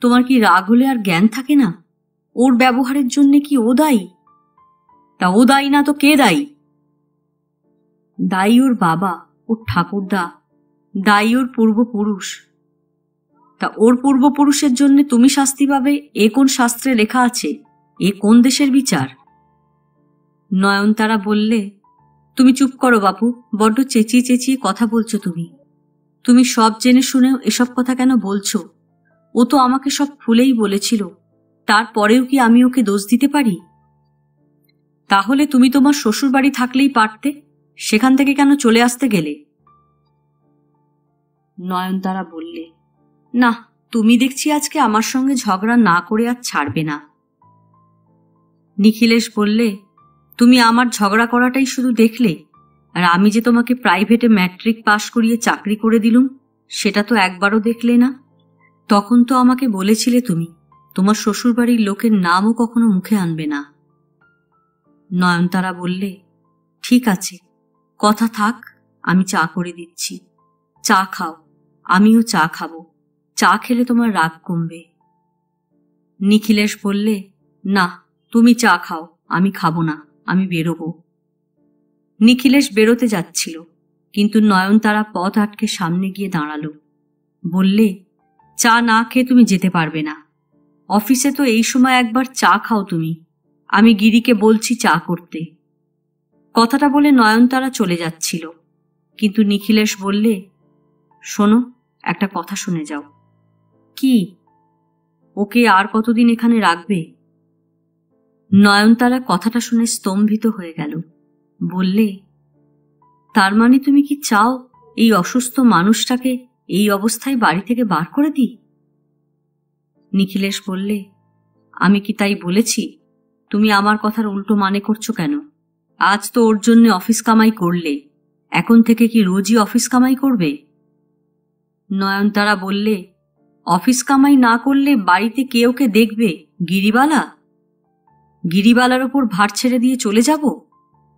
Speaker 1: তোমার কি রাগ হলে আর জ্ঞান থাকে না? ওর ব্যবহারের জন্য কি ও দায়ী? তা ও দায়ী না তো কে দায়ী? দায়ী ওর বাবা, ওর ঠাকুরদা, দায়ী ওর পূর্বপুরুষ। তা ওর পূর্বপুরুষের জন্য তুমি শাস্তি পাবে, এ কোন শাস্ত্রে লেখা আছে? এ কোন দেশের বিচার? নয়নতারা বললে, তুমি চুপ করো বাপু, বড্ড চেঁচিয়ে চেঁচিয়ে কথা বলছো তুমি। তুমি সব জেনে শুনেও এসব কথা কেন বলছো? ও তো আমাকে সব খুলেই বলেছিল, তারপরেও কি আমি ওকে দোষ দিতে পারি? তাহলে তুমি তোমার শ্বশুর বাড়ি থাকলেই পারতে, সেখান থেকে কেন চলে আসতে গেলে? নয়নতারা বললে, না, তুমি দেখছি আজকে আমার সঙ্গে ঝগড়া না করে আর ছাড়বে না। নিখিলেশ বললে, তুমি আমার ঝগড়া করাটাই শুধু দেখলে, আর আমি যে তোমাকে প্রাইভেটে ম্যাট্রিক পাশ করিয়ে চাকরি করে দিলুম সেটা তো একবারও দেখলে না। তখন তো আমাকে বলেছিলে তুমি তোমার শ্বশুরবাড়ির লোকের নামও কখনো মুখে আনবে না। নয়নতারা বললে, ঠিক আছে, কথা থাক, আমি চা করে দিচ্ছি। চা খাও, আমিও চা খাবো। চা খেলে তোমার রাগ কমবে। নিখিলেশ বললে, না, তুমি চা খাও, আমি খাবো না, আমি বেরোবো। নিখিলেশ বেরোতে যাচ্ছিল, কিন্তু নয়নতারা পথ আটকে সামনে গিয়ে দাঁড়ালো। বললে, চা না খেয়ে তুমি যেতে পারবে না। অফিসে তো এই সময় একবার চা খাও তুমি। আমি গিরিকে বলছি চা করতে। কথাটা বলে নয়নতারা চলে যাচ্ছিল, কিন্তু নিখিলেশ বললে, শোনো, একটা কথা শুনে যাও। কি? ওকে আর কতদিন এখানে রাখবে? নয়নতারা কথাটা শুনে স্তম্ভিত হয়ে গেল। বললে, তার মানে তুমি কি চাও এই অসুস্থ মানুষটাকে এই অবস্থায় বাড়ি থেকে বার করে দিই? নিখিলেশ বললে, আমি কি তাই বলেছি? তুমি আমার কথার উল্টো মানে করছো কেন? আজ তো ওর জন্য অফিস কামাই করলে, এখন থেকে কি রোজই অফিস কামাই করবে? নয়নতারা বললে, অফিস কামাই না করলে বাড়িতে কে ওকে দেখবে? গিরিবালা? গিরিবালার ওপর ভার ছেড়ে দিয়ে চলে যাব?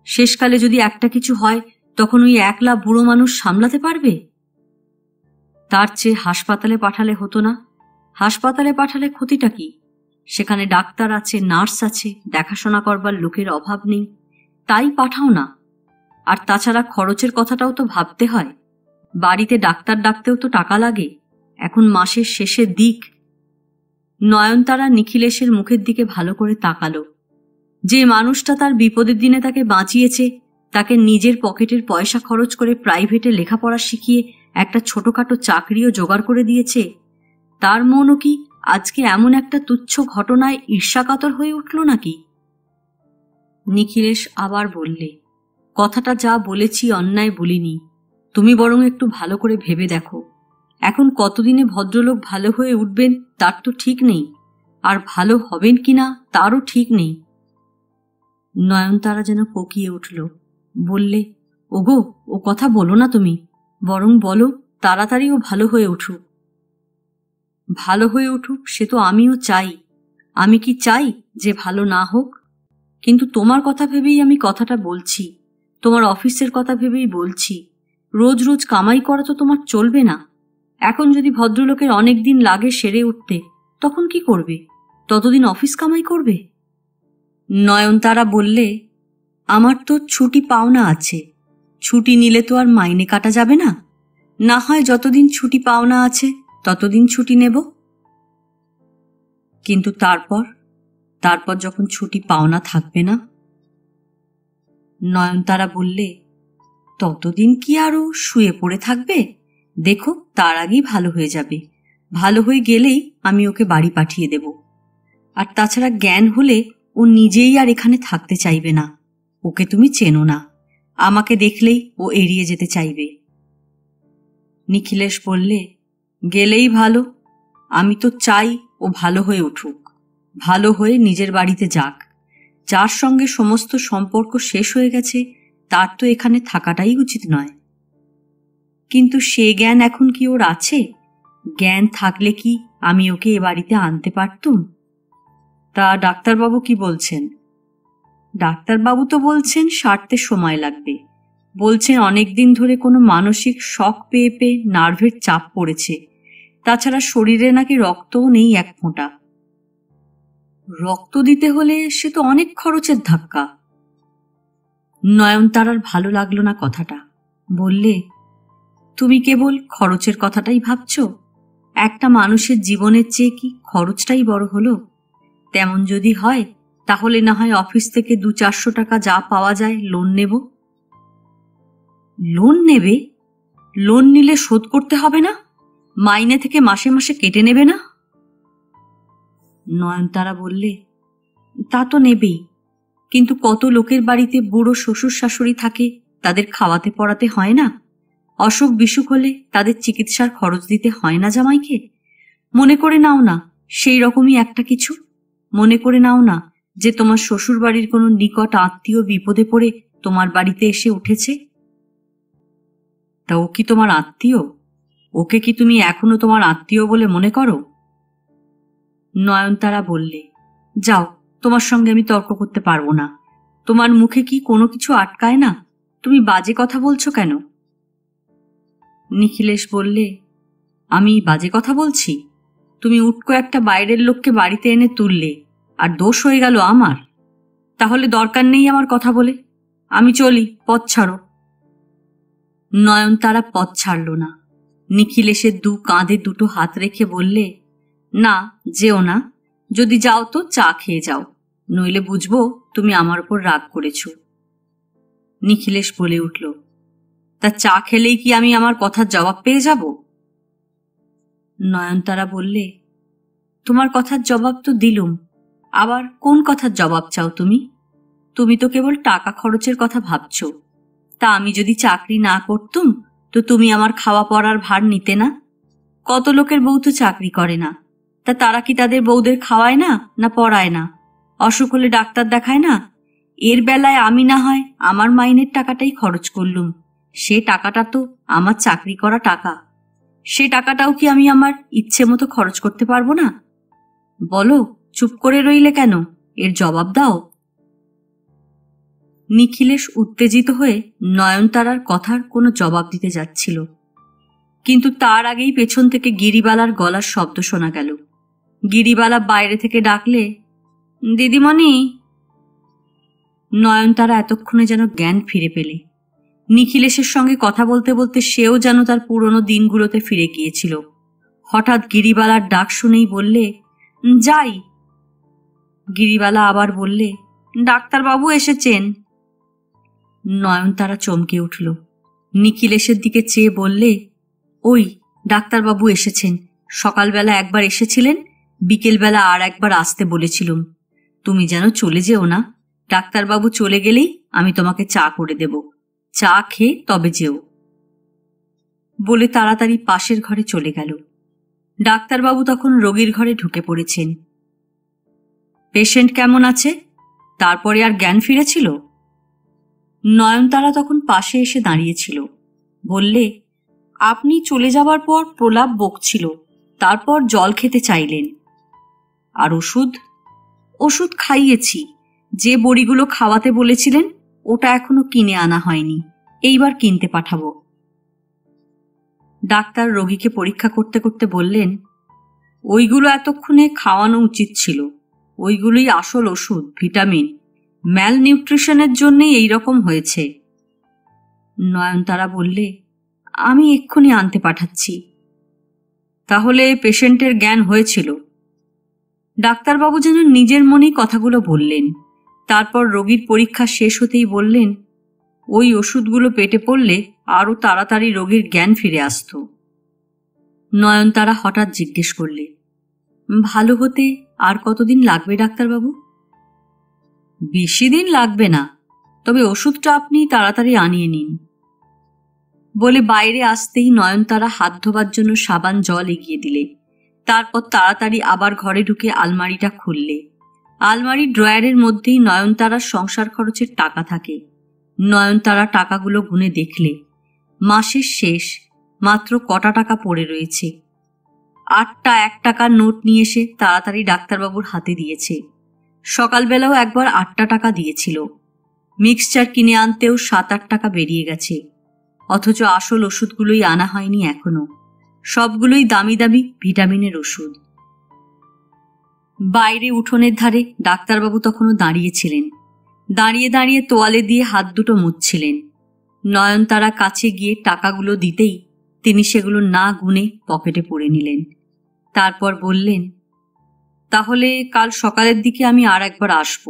Speaker 1: শেষকালে যদি একটা কিছু হয় তখন ওই একলা বুড়ো মানুষ সামলাতে পারবে? তার চেয়ে হাসপাতালে পাঠালে হতো না? হাসপাতালে পাঠালে ক্ষতিটা কি? সেখানে ডাক্তার আছে, নার্স আছে, দেখাশোনা করবার লোকের অভাব নেই, তাই পাঠাও না। আর তাছাড়া খরচের কথাটাও তো ভাবতে হয়। বাড়িতে ডাক্তার ডাকতেও তো টাকা লাগে, এখন মাসের শেষের দিক। নয়নতারা নিখিলেশের মুখের দিকে ভালো করে তাকালো। যে মানুষটা তার বিপদের দিনে তাকে বাঁচিয়েছে, তাকে নিজের পকেটের পয়সা খরচ করে প্রাইভেটে লেখাপড়া শিখিয়ে একটা ছোটখাটো চাকরিও জোগাড় করে দিয়েছে, তার মনও কি আজকে এমন একটা তুচ্ছ ঘটনায় ঈর্ষাকাতর হয়ে উঠল নাকি? নিখিলেশ আবার বললে, কথাটা যা বলেছি অন্যায় বলিনি, তুমি বরং একটু ভালো করে ভেবে দেখো। এখন কতদিনে ভদ্রলোক ভালো হয়ে উঠবেন তার তো ঠিক নেই, আর ভালো হবেন কিনা তারও ঠিক নেই। নয়নতারা যেন কোকিয়ে উঠল, বললে, ওগো, ও কথা বলো না তুমি, বরং বলো তাড়াতাড়ি ও ভালো হয়ে উঠুক। ভালো হয়ে উঠুক সে তো আমিও চাই। আমি কি চাই যে ভালো না হোক? কিন্তু তোমার কথা ভেবেই আমি কথাটা বলছি, তোমার অফিসের কথা ভেবেই বলছি। রোজ রোজ কামাই করা তো তোমার চলবে না। এখন যদি ভদ্রলোকের অনেক দিন লাগে সেরে উঠতে, তখন কি করবে? ততদিন অফিস কামাই করবে? নয়নতারা বললে, আমার তো ছুটি পাওনা আছে, ছুটি নিলে তো আর মাইনে কাটা যাবে না। না হয় যতদিন ছুটি পাওনা আছে ততদিন ছুটি নেব। কিন্তু তারপর যখন ছুটি পাওনা থাকবে না? নয়নতারা বললে, ততদিন কি আরো শুয়ে পড়ে থাকবে? দেখো, তার আগেই ভালো হয়ে যাবে। ভালো হয়ে গেলেই আমি ওকে বাড়ি পাঠিয়ে দেব। আর তাছাড়া জ্ঞান হলে ও নিজেই আর এখানে থাকতে চাইবে না। ওকে তুমি চেনো না, আমাকে দেখলেই ও এড়িয়ে যেতে চাইবে। নিখিলেশ বললে, গেলেই ভালো। আমি তো চাই ও ভালো হয়ে উঠুক, ভালো হয়ে নিজের বাড়িতে যাক। যার সঙ্গে সমস্ত সম্পর্ক শেষ হয়ে গেছে তার তো এখানে থাকাটাই উচিত নয়। কিন্তু সে জ্ঞান এখন কি ওর আছে? জ্ঞান থাকলে কি আমি ওকে এ বাড়িতে আনতে পারতুম? তা ডাক্তারবাবু কি বলছেন? ডাক্তারবাবু তো বলছেন সারতে সময় লাগবে। বলছেন অনেকদিন ধরে কোনো মানসিক শক পেয়ে পেয়ে নার্ভের চাপ পড়েছে। তাছাড়া শরীরে নাকি রক্তও নেই এক ফোঁটা। রক্ত দিতে হলে সে তো অনেক খরচের ধাক্কা। নয়নতারার ভালো লাগলো না কথাটা। বললে, তুমি কেবল খরচের কথাটাই ভাবছ? একটা মানুষের জীবনের চেয়ে কি খরচটাই বড় হলো? তেমন যদি হয় তাহলে না হয় অফিস থেকে 200-400 টাকা যা পাওয়া যায় লোন নেব। লোন নেবে? লোন নিলে শোধ করতে হবে না? মাইনে থেকে মাসে মাসে কেটে নেবে না? নয়নতারা বললে, তা তো নেবেই, কিন্তু কত লোকের বাড়িতে বুড়ো শ্বশুর শাশুড়ি থাকে, তাদের খাওয়াতে পড়াতে হয় না? অসুখ বিসুখ হলে তাদের চিকিৎসার খরচ দিতে হয় না জামাইকে? মনে করে নাও না সেই রকমই একটা কিছু। মনে করে নাও না যে তোমার শ্বশুর বাড়ির কোনো নিকট আত্মীয় বিপদে পড়ে তোমার বাড়িতে এসে উঠেছে। তা ও কি তোমার আত্মীয়? ওকে কি তুমি এখনো তোমার আত্মীয় বলে মনে করো? নয়নতারা বললে, যাও, তোমার সঙ্গে আমি তর্ক করতে পারবো না। তোমার মুখে কি কোনো কিছু আটকায় না? তুমি বাজে কথা বলছো কেন? নিখিলেশ বললে, আমি বাজে কথা বলছি? তুমি উটকো একটা বাইরের লোককে বাড়িতে এনে তুললে, আর দোষ হয়ে গেল আমার। তাহলে দরকার নেই আমার কথা বলে, আমি চলি, পথ ছাড়ো। নয়নতারা পথ ছাড়ল না। নিখিলেশের দু কাঁধে দুটো হাত রেখে বললে, না, যেও না। যদি যাও তো চা খেয়ে যাও, নইলে বুঝবো তুমি আমার উপর রাগ করেছ। নিখিলেশ বলে উঠল, তা চা খেলেই কি আমি আমার কথার জবাব পেয়ে যাব? নয়নতারা বললে, তোমার কথার জবাব তো দিলুম, আবার কোন কথার জবাব চাও তুমি? তুমি তো কেবল টাকা খরচের কথা ভাবছ। তা আমি যদি চাকরি না করতুম তো তুমি আমার খাওয়া পড়ার ভার নিতে না? কত লোকের বউ তো চাকরি করে না, তা তারা কি তাদের বউদের খাওয়ায় না, না পড়ায় না? অসুখ হলে ডাক্তার দেখায় না? এর বেলায় আমি না হয় আমার মাইনের টাকাটাই খরচ করলুম, সে টাকাটা তো আমার চাকরি করা টাকা। সে টাকাটাও কি আমি আমার ইচ্ছে মতো খরচ করতে পারবো না? বলো, চুপ করে রইলে কেন? এর জবাব দাও। নিখিলেশ উত্তেজিত হয়ে নয়নতারার কথার কোনো জবাব দিতে যাচ্ছিল। কিন্তু তার আগেই পেছন থেকে গিরিবালার গলার শব্দ শোনা গেল। গিরিবালা বাইরে থেকে ডাকলে, দিদিমণি। নয়নতারা এতক্ষণে যেন জ্ঞান ফিরে পেলে। নিখিলেশের সঙ্গে কথা বলতে বলতে সেও যেন তার পুরনো দিনগুলোতে ফিরে গিয়েছিল। হঠাৎ গিরিবালার ডাক শুনেই বললে, যাই। গিরিবালা আবার বললে, ডাক্তারবাবু এসেছেন। নয়নতারা চমকে উঠল। নিখিলেশের দিকে চেয়ে বললে, ওই ডাক্তারবাবু এসেছেন। সকালবেলা একবার এসেছিলেন, বিকেলবেলা আর একবার আসতে বলেছিলুম। তুমি যেন চলে যেও না। ডাক্তারবাবু চলে গেলেই আমি তোমাকে চা করে দেব। চা খেয়ে তবে যেও। বলে তাড়াতাড়ি পাশের ঘরে চলে গেল। ডাক্তারবাবু তখন রোগীর ঘরে ঢুকে পড়েছেন। পেশেন্ট কেমন আছে? তারপরে আর জ্ঞান ফিরেছিল? নয়নতারা তখন পাশে এসে দাঁড়িয়েছিল। বললে, আপনি চলে যাবার পর প্রলাপ বকছিল, তারপর জল খেতে চাইলেন। আর ওষুধ? ওষুধ খাইয়েছি। যে বড়িগুলো খাওয়াতে বলেছিলেন ওটা এখনো কিনে আনা হয়নি, এইবার কিনতে পাঠাবো। ডাক্তার রোগীকে পরীক্ষা করতে করতে বললেন, ওইগুলো এতক্ষণে খাওয়ানো উচিত ছিল। ওইগুলোই আসল ওষুধ, ভিটামিন। ম্যাল নিউট্রিশনের জন্যই এইরকম হয়েছে। নয়নতারা বললে, আমি এক্ষুনি আনতে পাঠাচ্ছি। তাহলে পেশেন্টের জ্ঞান হয়েছিল? ডাক্তারবাবু যেন নিজের মনেই কথাগুলো বললেন। তারপর রোগীর পরীক্ষা শেষ হতেই বললেন, ওই ওষুধগুলো পেটে পড়লে আরও তাড়াতাড়ি রোগীর জ্ঞান ফিরে আসত। নয়নতারা হঠাৎ জিজ্ঞেস করলে, ভালো হতে আর কতদিন লাগবে ডাক্তারবাবু? বেশি দিন লাগবে না, তবে ওষুধটা আপনি তাড়াতাড়ি আনিয়ে নিন। বলে বাইরে আসতেই নয়নতারা হাত ধোবার জন্য সাবান জল এগিয়ে দিলে। তারপর তাড়াতাড়ি আবার ঘরে ঢুকে আলমারিটা খুললে। আলমারির ড্রয়ারের মধ্যেই নয়নতারার সংসার খরচের টাকা থাকে। নয়নতারা টাকাগুলো গুনে দেখলে মাসের শেষ, মাত্র কটা টাকা পড়ে রয়েছে। 8টা 1 টাকার নোট নিয়ে এসে তাড়াতাড়ি ডাক্তারবাবুর হাতে দিয়েছে। সকালবেলাও একবার 8টা টাকা দিয়েছিল। মিক্সচার কিনে আনতেও 7-8 টাকা বেরিয়ে গেছে। অথচ আসল ওষুধগুলোই আনা হয়নি এখনো। সবগুলোই দামি দামি ভিটামিনের ওষুধ। বাইরে উঠোনের ধারে ডাক্তারবাবু তখনও দাঁড়িয়েছিলেন। দাঁড়িয়ে দাঁড়িয়ে তোয়ালে দিয়ে হাত দুটো মুছছিলেন। নয়নতারা কাছে গিয়ে টাকাগুলো দিতেই তিনি সেগুলো না গুনে পকেটে পুরে নিলেন। তারপর বললেন, তাহলে কাল সকালের দিকে আমি আর একবার আসব।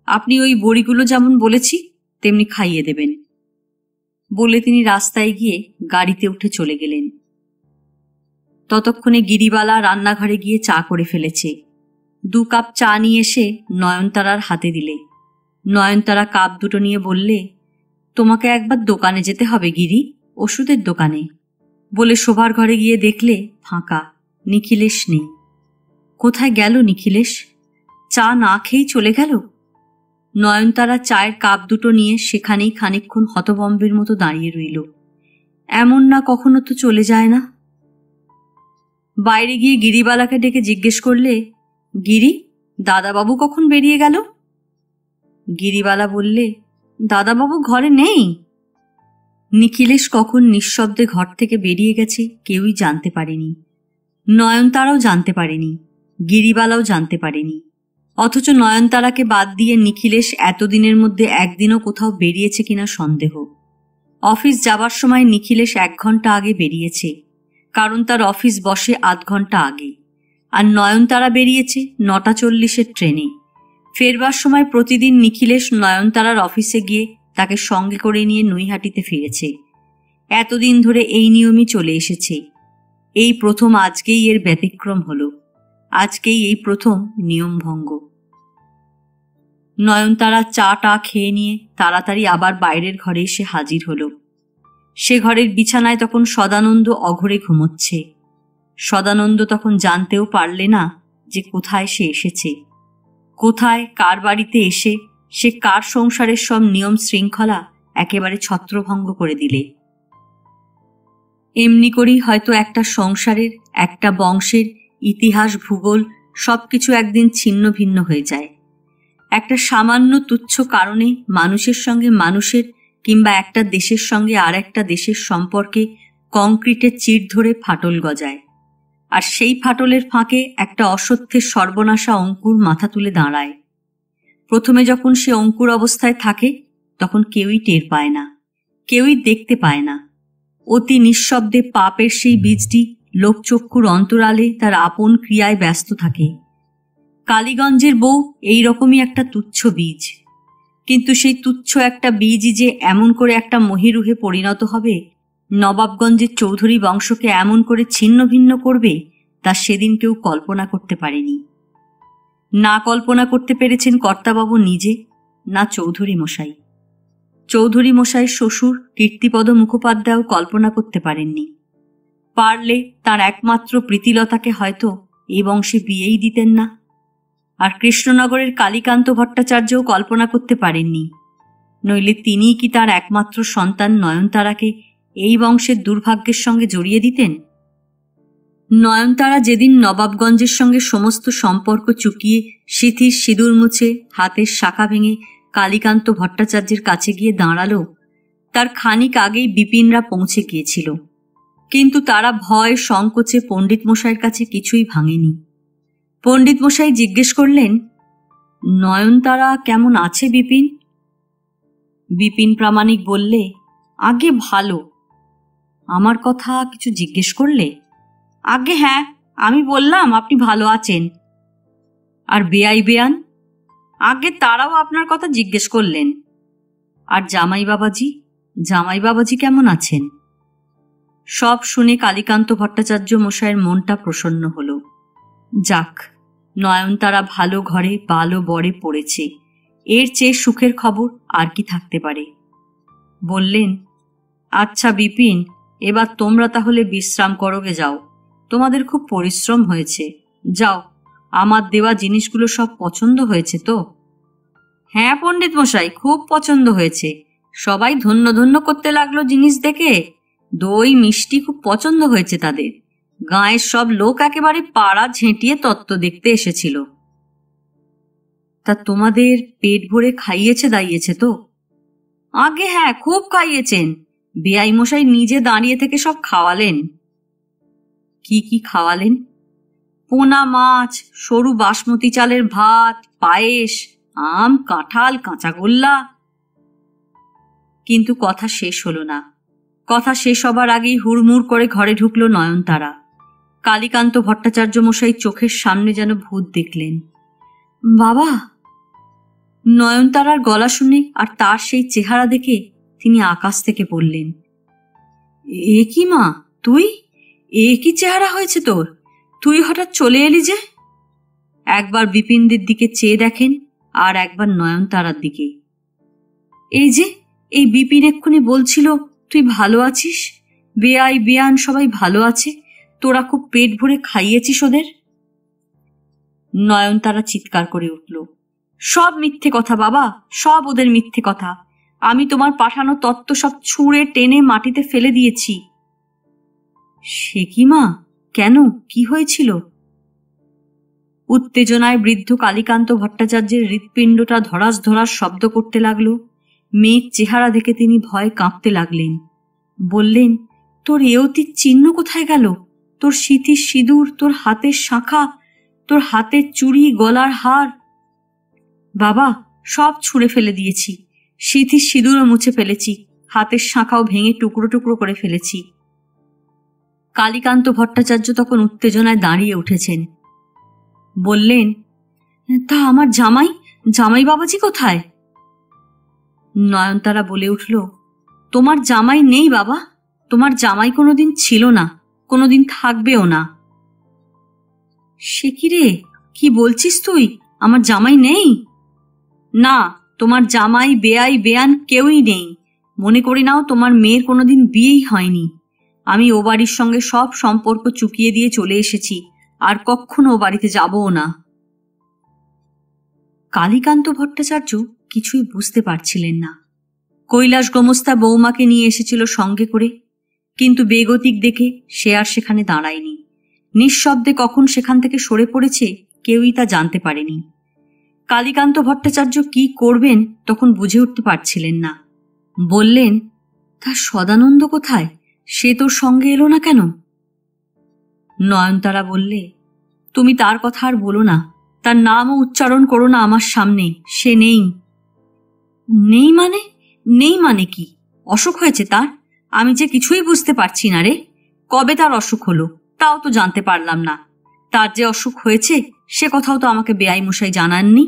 Speaker 1: আপনি ওই বড়িগুলো যেমন বলেছি তেমনি খাইয়ে দেবেন। বলে তিনি রাস্তায় গিয়ে গাড়িতে উঠে চলে গেলেন। ততক্ষণে গিরিবালা রান্নাঘরে গিয়ে চা করে ফেলেছে। 2 কাপ চা নিয়ে এসে নয়নতারার হাতে দিলে। নয়নতারা কাপ দুটো নিয়ে বললে, তোমাকে একবার দোকানে যেতে হবে গিরি, ওষুধের দোকানে। বলে শোবার ঘরে গিয়ে দেখলে ফাঁকা, নিখিলেশ নেই। কোথায় গেল নিখিলেশ? চা না খেয়েই চলে গেল? নয়নতারা চায়ের কাপ দুটো নিয়ে সেখানেই খানিকক্ষণ হতবম্বের মতো দাঁড়িয়ে রইল। এমন না কখনো তো চলে যায় না। বাইরে গিয়ে গিরিবালাকে ডেকে জিজ্ঞেস করলে, গিরি, দাদাবাবু কখন বেরিয়ে গেল? গিরিবালা বললে, দাদাবাবু ঘরে নেই। নিখিলেশ কখন নিঃশব্দে ঘর থেকে বেরিয়ে গেছে কেউই জানতে পারেনি। নয়নতারাও জানতে পারেনি, গিরিবালাও জানতে পারেনি। অথচ নয়নতারাকে বাদ দিয়ে নিখিলেশ এতদিনের মধ্যে একদিনও কোথাও বেরিয়েছে কিনা সন্দেহ। অফিস যাবার সময় নিখিলেশ 1 ঘন্টা আগে বেরিয়েছে, কারণ তার অফিস বসে আধ ঘন্টা আগে। আর নয়নতারা বেরিয়েছে 9টা 40-এর ট্রেনে। ফেরবার সময় প্রতিদিন নিখিলেশ নয়নতারার অফিসে গিয়ে তাকে সঙ্গে করে নিয়ে নৈহাটিতে ফিরেছে। এতদিন ধরে এই নিয়মই চলে এসেছে। এই প্রথম আজকেই এর ব্যতিক্রম হলো। আজকেই এই প্রথম নিয়মভঙ্গ। নয়নতারা চাটা খেয়ে নিয়ে তাড়াতাড়ি আবার বাইরের ঘরে এসে হাজির হলো। সে ঘরের বিছানায় তখন সদানন্দ অঘরে ঘুমোচ্ছে। সদানন্দ তখন জানতেও পারলে না যে কোথায় সে এসেছে, কোথায় কার বাড়িতে এসে সে কার সংসারের সব নিয়ম শৃঙ্খলা একেবারে ছত্রভঙ্গ করে দিলে। এমনি করেই হয়তো একটা সংসারের, একটা বংশের ইতিহাস, ভূগোল সবকিছু একদিন ছিন্ন ভিন্ন হয়ে যায়। একটা সামান্য তুচ্ছ কারণে মানুষের সঙ্গে মানুষের কিংবা একটা দেশের সঙ্গে আর একটা দেশের সম্পর্কে কংক্রিটের চিট ধরে ফাটল গজায়, আর সেই ফাটলের ফাঁকে একটা অসত্যের সর্বনাশা অঙ্কুর মাথা তুলে দাঁড়ায়। প্রথমে যখন সে অঙ্কুর অবস্থায় থাকে তখন কেউই টের পায় না, কেউই দেখতে পায় না। অতি নিঃশব্দে পাপের সেই বীজটি লোকচক্ষুর অন্তরালে তার আপন ক্রিয়ায় ব্যস্ত থাকে। কালীগঞ্জের বউ এই রকমই একটা তুচ্ছ বীজ, কিন্তু সেই তুচ্ছ একটা বীজই যে এমন করে একটা মহিরুহে পরিণত হবে, নবাবগঞ্জের চৌধুরী বংশকে এমন করে ছিন্ন ভিন্ন করবে, তা সেদিন কেউ কল্পনা করতে পারেনি। না কল্পনা করতে পেরেছেন কর্তাবাবু নিজে, না চৌধুরী মশাই। চৌধুরী মশাইয়ের শ্বশুর কীর্তিপদ মুখোপাধ্যায়ও কল্পনা করতে পারেননি। পারলে তার একমাত্র প্রীতিলতাকে হয়তো এই বংশে বিয়েই দিতেন না। আর কৃষ্ণনগরের কালীকান্ত ভট্টাচার্যও কল্পনা করতে পারেননি, নইলে তিনিই কি তার একমাত্র সন্তান নয়নতারাকে এই বংশের দুর্ভাগ্যের সঙ্গে জড়িয়ে দিতেন। নয়নতারা যেদিন নবাবগঞ্জের সঙ্গে সমস্ত সম্পর্ক চুকিয়ে সিথির সিঁদুর মুছে হাতের শাখা ভেঙে কালীকান্ত ভট্টাচার্যের কাছে গিয়ে দাঁড়ালো, তার খানিক আগেই বিপিনরা পৌঁছে গিয়েছিল। কিন্তু তারা ভয় সংকোচে পণ্ডিত মশাইয়ের কাছে কিছুই ভাঙেনি। পণ্ডিত মশাই জিজ্ঞেস করলেন, নয়নতারা কেমন আছে বিপিন? বিপিন প্রামাণিক বললে, আগে ভালো। আমার কথা কিছু জিজ্ঞেস করলে? আগে হ্যাঁ, আমি বললাম আপনি ভালো আছেন। আর বেয়াই বেয়ান? আগে তারাও আপনার কথা জিজ্ঞেস করলেন। আর জামাই বাবাজি, জামাই বাবাজি কেমন আছেন? সব শুনে কালীকান্ত ভট্টাচার্য মশাইয়ের মনটা প্রসন্ন হল। যাক, নয়নতারা ভালো ঘরে ভালো বরে পড়েছে, এর চেয়ে সুখের খবর আর কি থাকতে পারে। বললেন, আচ্ছা বিপিন, এবার তোমরা তাহলে বিশ্রাম করোগে যাও, তোমাদের খুব পরিশ্রম হয়েছে। যাও, আমার দেওয়া জিনিসগুলো সব পছন্দ হয়েছে তো? হ্যাঁ পণ্ডিত মশাই, খুব পছন্দ হয়েছে। সবাই ধন্য ধন্য করতে লাগলো জিনিস দেখে। দই মিষ্টি খুব পছন্দ হয়েছে তাদের। গাঁয়ের সব লোক একেবারে পাড়া ঝেঁটিয়ে তত্ত্ব দেখতে এসেছিল। তা তোমাদের পেট ভরে খাইয়েছে দাইয়েছে তো? আগে হ্যাঁ, খুব খাইয়েছেন। বেয়াই মশাই নিজে দাঁড়িয়ে থেকে সব খাওয়ালেন। কি কি খাওয়ালেন? পোনা মাছ, সরু বাসমতি চালের ভাত, পায়েস, আম, কাঁঠাল, কাঁচাগোল্লা। কিন্তু কথা শেষ হলো না। কথা শেষ হবার আগেই হুড়মুড় করে ঘরে ঢুকলো নয়নতারা। কালীকান্ত ভট্টাচার্য মশাই চোখের সামনে যেন ভূত দেখলেন। বাবা! নয়নতারার গলা শুনে আর তার সেই চেহারা দেখে তিনি আকাশ থেকে পড়লেন। এ কি মা, তুই? এ কি চেহারা হয়েছে তোর? তুই হঠাৎ চলে এলি যে? একবার বিপিনদের দিকে চেয়ে দেখেন, আর একবার নয়নতারার দিকে। এই যে, এই বিপিন এক্ষুনি বলছিল তুই ভালো আছিস, বেয়াই বেয়ান সবাই ভালো আছে, তোরা খুব পেট ভরে খাইয়েছিস ওদের। নয়নতারা চিৎকার করে উঠল, সব মিথ্যে কথা বাবা, সব ওদের মিথ্যে কথা। আমি তোমার পাঠানো তত্ত্ব সব ছুঁড়ে টেনে মাটিতে ফেলে দিয়েছি। সে কি মা, কেন, কি হয়েছিল? উত্তেজনায় বৃদ্ধ কালীকান্ত ভট্টাচার্যের হৃৎপিণ্ডটা ধরাস ধরাস শব্দ করতে লাগল। মেয়ের চেহারা দেখে তিনি ভয়ে কাঁপতে লাগলেন। বললেন, তোর এ অতীত চিহ্ন কোথায় গেল? তোর সিথির সিঁদুর, তোর হাতের শাঁখা, তোর হাতের চুড়ি, গলার হার। বাবা, সব ছুঁড়ে ফেলে দিয়েছি। সিথির সিঁদুরও মুছে ফেলেছি, হাতের শাঁখাও ভেঙে টুকরো টুকরো করে ফেলেছি। কালীকান্ত ভট্টাচার্য তখন উত্তেজনায় দাঁড়িয়ে উঠেছেন। বললেন, তা আমার জামাই, জামাই বাবাজি কোথায়? নয়নতারা বলে উঠল, তোমার জামাই নেই বাবা, তোমার জামাই কোনোদিন ছিল না, কোনোদিন থাকবেও না। সে কি রে, কি বলছিস তুই? আমার জামাই নেই? না, তোমার জামাই, বেয়াই বেয়ান কেউই নেই। মনে করি নাও তোমার মেয়ের কোনোদিন বিয়েই হয়নি। আমি ও বাড়ির সঙ্গে সব সম্পর্ক চুকিয়ে দিয়ে চলে এসেছি, আর কখনো ও বাড়িতে যাবও না। কালীকান্ত ভট্টাচার্য কিছুই বুঝতে পারছিলেন না। কৈলাস গোমস্তা বৌমাকে নিয়ে এসেছিল সঙ্গে করে, কিন্তু বেগতিক দেখে সে আর সেখানে দাঁড়ায়নি। নিঃশব্দে কখন সেখান থেকে সরে পড়েছে কেউই তা জানতে পারেনি। কালীকান্ত ভট্টাচার্য কি করবেন তখন বুঝে উঠতে পারছিলেন না। বললেন, তার সদানন্দ কোথায়? সে তোর সঙ্গে এলো না কেন? নয়নতারা বললে, তুমি তার কথা আর বলো না, তার নামও উচ্চারণ করো না আমার সামনে। সে নেই। নেই মানে? নেই মানে কি? অসুখ হয়েছে তার? আমি যে কিছুই বুঝতে পারছি না রে। কবে তার অসুখ হলো তাও তো জানতে পারলাম না। তার যে অসুখ হয়েছে সে কথাও তো আমাকে বেআই মশাই জানাননি।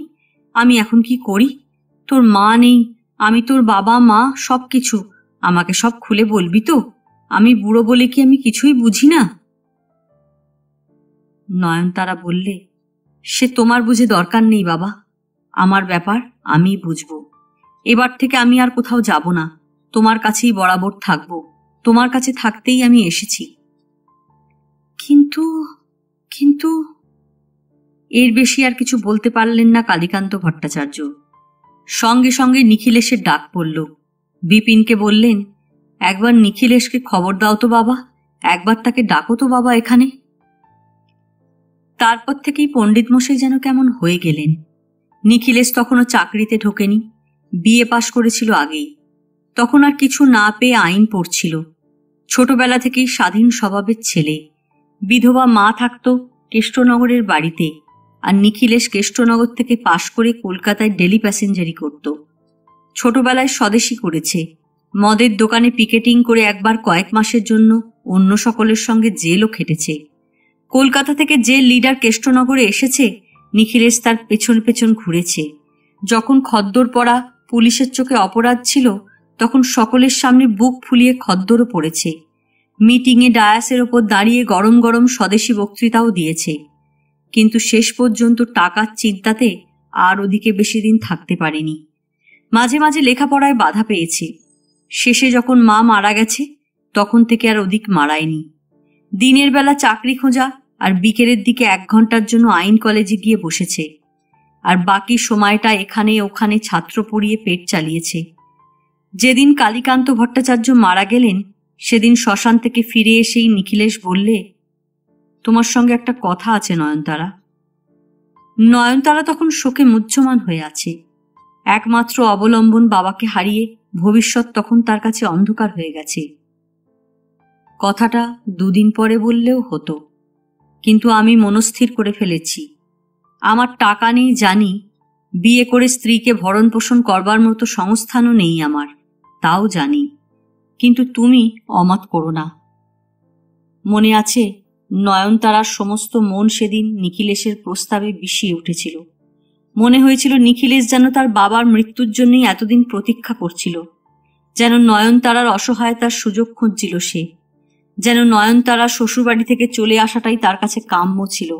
Speaker 1: আমি এখন কি করি? তোর মা নেই, আমি তোর বাবা মা সব কিছু। আমাকে সব খুলে বলবি তো? আমি বুড়ো বলে কি আমি কিছুই বুঝি না? নয়নতারা বললে, সে তোমার বুঝে দরকার নেই বাবা। আমার ব্যাপার আমি বুঝবো। এবার থেকে আমি আর কোথাও যাব না, তোমার কাছেই বরাবর থাকবো। তোমার কাছে থাকতেই আমি এসেছি। কিন্তু কিন্তু এর বেশি আর কিছু বলতে পারলেন না কালীকান্ত ভট্টাচার্য। সঙ্গে সঙ্গে নিখিলেশের ডাক পড়ল। বিপিনকে বললেন, একবার নিখিলেশকে খবর দাও তো বাবা, একবার তাকে ডাকো তো বাবা এখানে। তারপর থেকেই পণ্ডিত মশাই যেন কেমন হয়ে গেলেন। নিখিলেশ তখনও চাকরিতে ঢোকেনি, বিএ পাশ করেছিল আগেই। তখন আর কিছু না পেয়ে আইন পড়ছিল। ছোটবেলা থেকেই স্বাধীন স্বভাবের ছেলে। বিধবা মা থাকত কেষ্টনগরের বাড়িতে, আর নিখিলেশ কেষ্টনগর থেকে পাশ করে কলকাতায় ডেলি প্যাসেঞ্জারি করত। ছোটবেলায় স্বদেশী করেছে, মদের দোকানে পিকেটিং করে একবার কয়েক মাসের জন্য অন্য সকলের সঙ্গে জেলও খেটেছে। কলকাতা থেকে যে লিডার কেষ্টনগরে এসেছে, নিখিলেশ তার পেছন পেছন ঘুরেছে। যখন খদ্দর পড়া পুলিশের চোখে অপরাধ ছিল, তখন সকলের সামনে বুক ফুলিয়ে খদ্দরও পড়েছে। মিটিংয়ে ডায়াসের ওপর দাঁড়িয়ে গরম গরম স্বদেশী বক্তৃতাও দিয়েছে। কিন্তু শেষ পর্যন্ত টাকার চিন্তাতে আর ওদিকে বেশি দিন থাকতে পারেনি। মাঝে মাঝে লেখাপড়ায় বাধা পেয়েছে। শেষে যখন মা মারা গেছে, তখন থেকে আর ওদিক মারায়নি। দিনের বেলা চাকরি খোঁজা আর বিকেলের দিকে 1 ঘন্টার জন্য আইন কলেজে গিয়ে বসেছে। আর বাকি সময়টা এখানে ওখানে ছাত্র পড়িয়ে পেট চালিয়েছে। যেদিন কালীকান্ত ভট্টাচার্য মারা গেলেন, সেদিন শ্মশান থেকে ফিরে এসেই নিখিলেশ বললে, তোমার সঙ্গে একটা কথা আছে নয়নতারা। নয়নতারা তখন শোকে মুহ্যমান হয়ে আছে। একমাত্র অবলম্বন বাবাকে হারিয়ে ভবিষ্যৎ তখন তার কাছে অন্ধকার হয়ে গেছে। কথাটা 2 দিন পরে বললেও হতো, কিন্তু আমি মনস্থির করে ফেলেছি। আমার টাকা নেই জানি, বিয়ে করে স্ত্রীকে ভরণ পোষণ করবার মতো সংস্থানও নেই আমার, তাও জানি। কিন্তু তুমি অমত করো না। মনে আছে নয়নতারার সমস্ত মন সেদিন নিখিলেশের প্রস্তাবে বিষিয়ে উঠেছিল। মনে হয়েছিল নিখিলেশ যেন তার বাবার মৃত্যুর জন্যই এতদিন প্রতীক্ষা করছিল, যেন নয়নতারার অসহায়তার সুযোগ খুঁজছিল সে, যেন নয়নতারা শ্বশুরবাড়ি থেকে চলে আসাটাই তার কাছে কাম্য ছিল।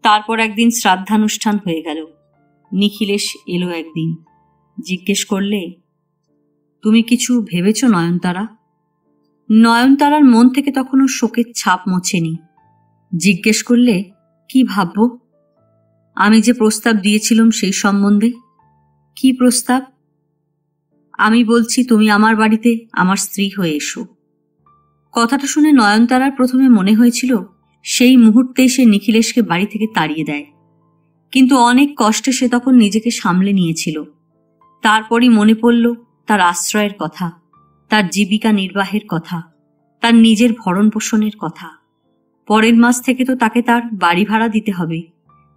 Speaker 1: তারপর একদিন শ্রাদ্ধানুষ্ঠান হয়ে গেল। নিখিলেশ এলো একদিন, জিজ্ঞেস করলে, তুমি কিছু ভেবেছ নয়নতারা? নয়নতারার মন থেকে তখনও শোকের ছাপ মোছেনি। জিজ্ঞেস করলে, কি ভাববো? আমি যে প্রস্তাব দিয়েছিলাম সেই সম্বন্ধে। কি প্রস্তাব? আমি বলছি তুমি আমার বাড়িতে আমার স্ত্রী হয়ে এসো। কথাটা শুনে নয়নতারার প্রথমে মনে হয়েছিল সেই মুহূর্তেই সে নিখিলেশকে বাড়ি থেকে তাড়িয়ে দেয়, কিন্তু অনেক কষ্টে সে তখন নিজেকে সামলে নিয়েছিল। তারপরই মনে পড়ল তার আশ্রয়ের কথা, তার জীবিকা নির্বাহের কথা, তার নিজের ভরণ পোষণের কথা। পরের মাস থেকে তো তাকে তার বাড়ি ভাড়া দিতে হবে,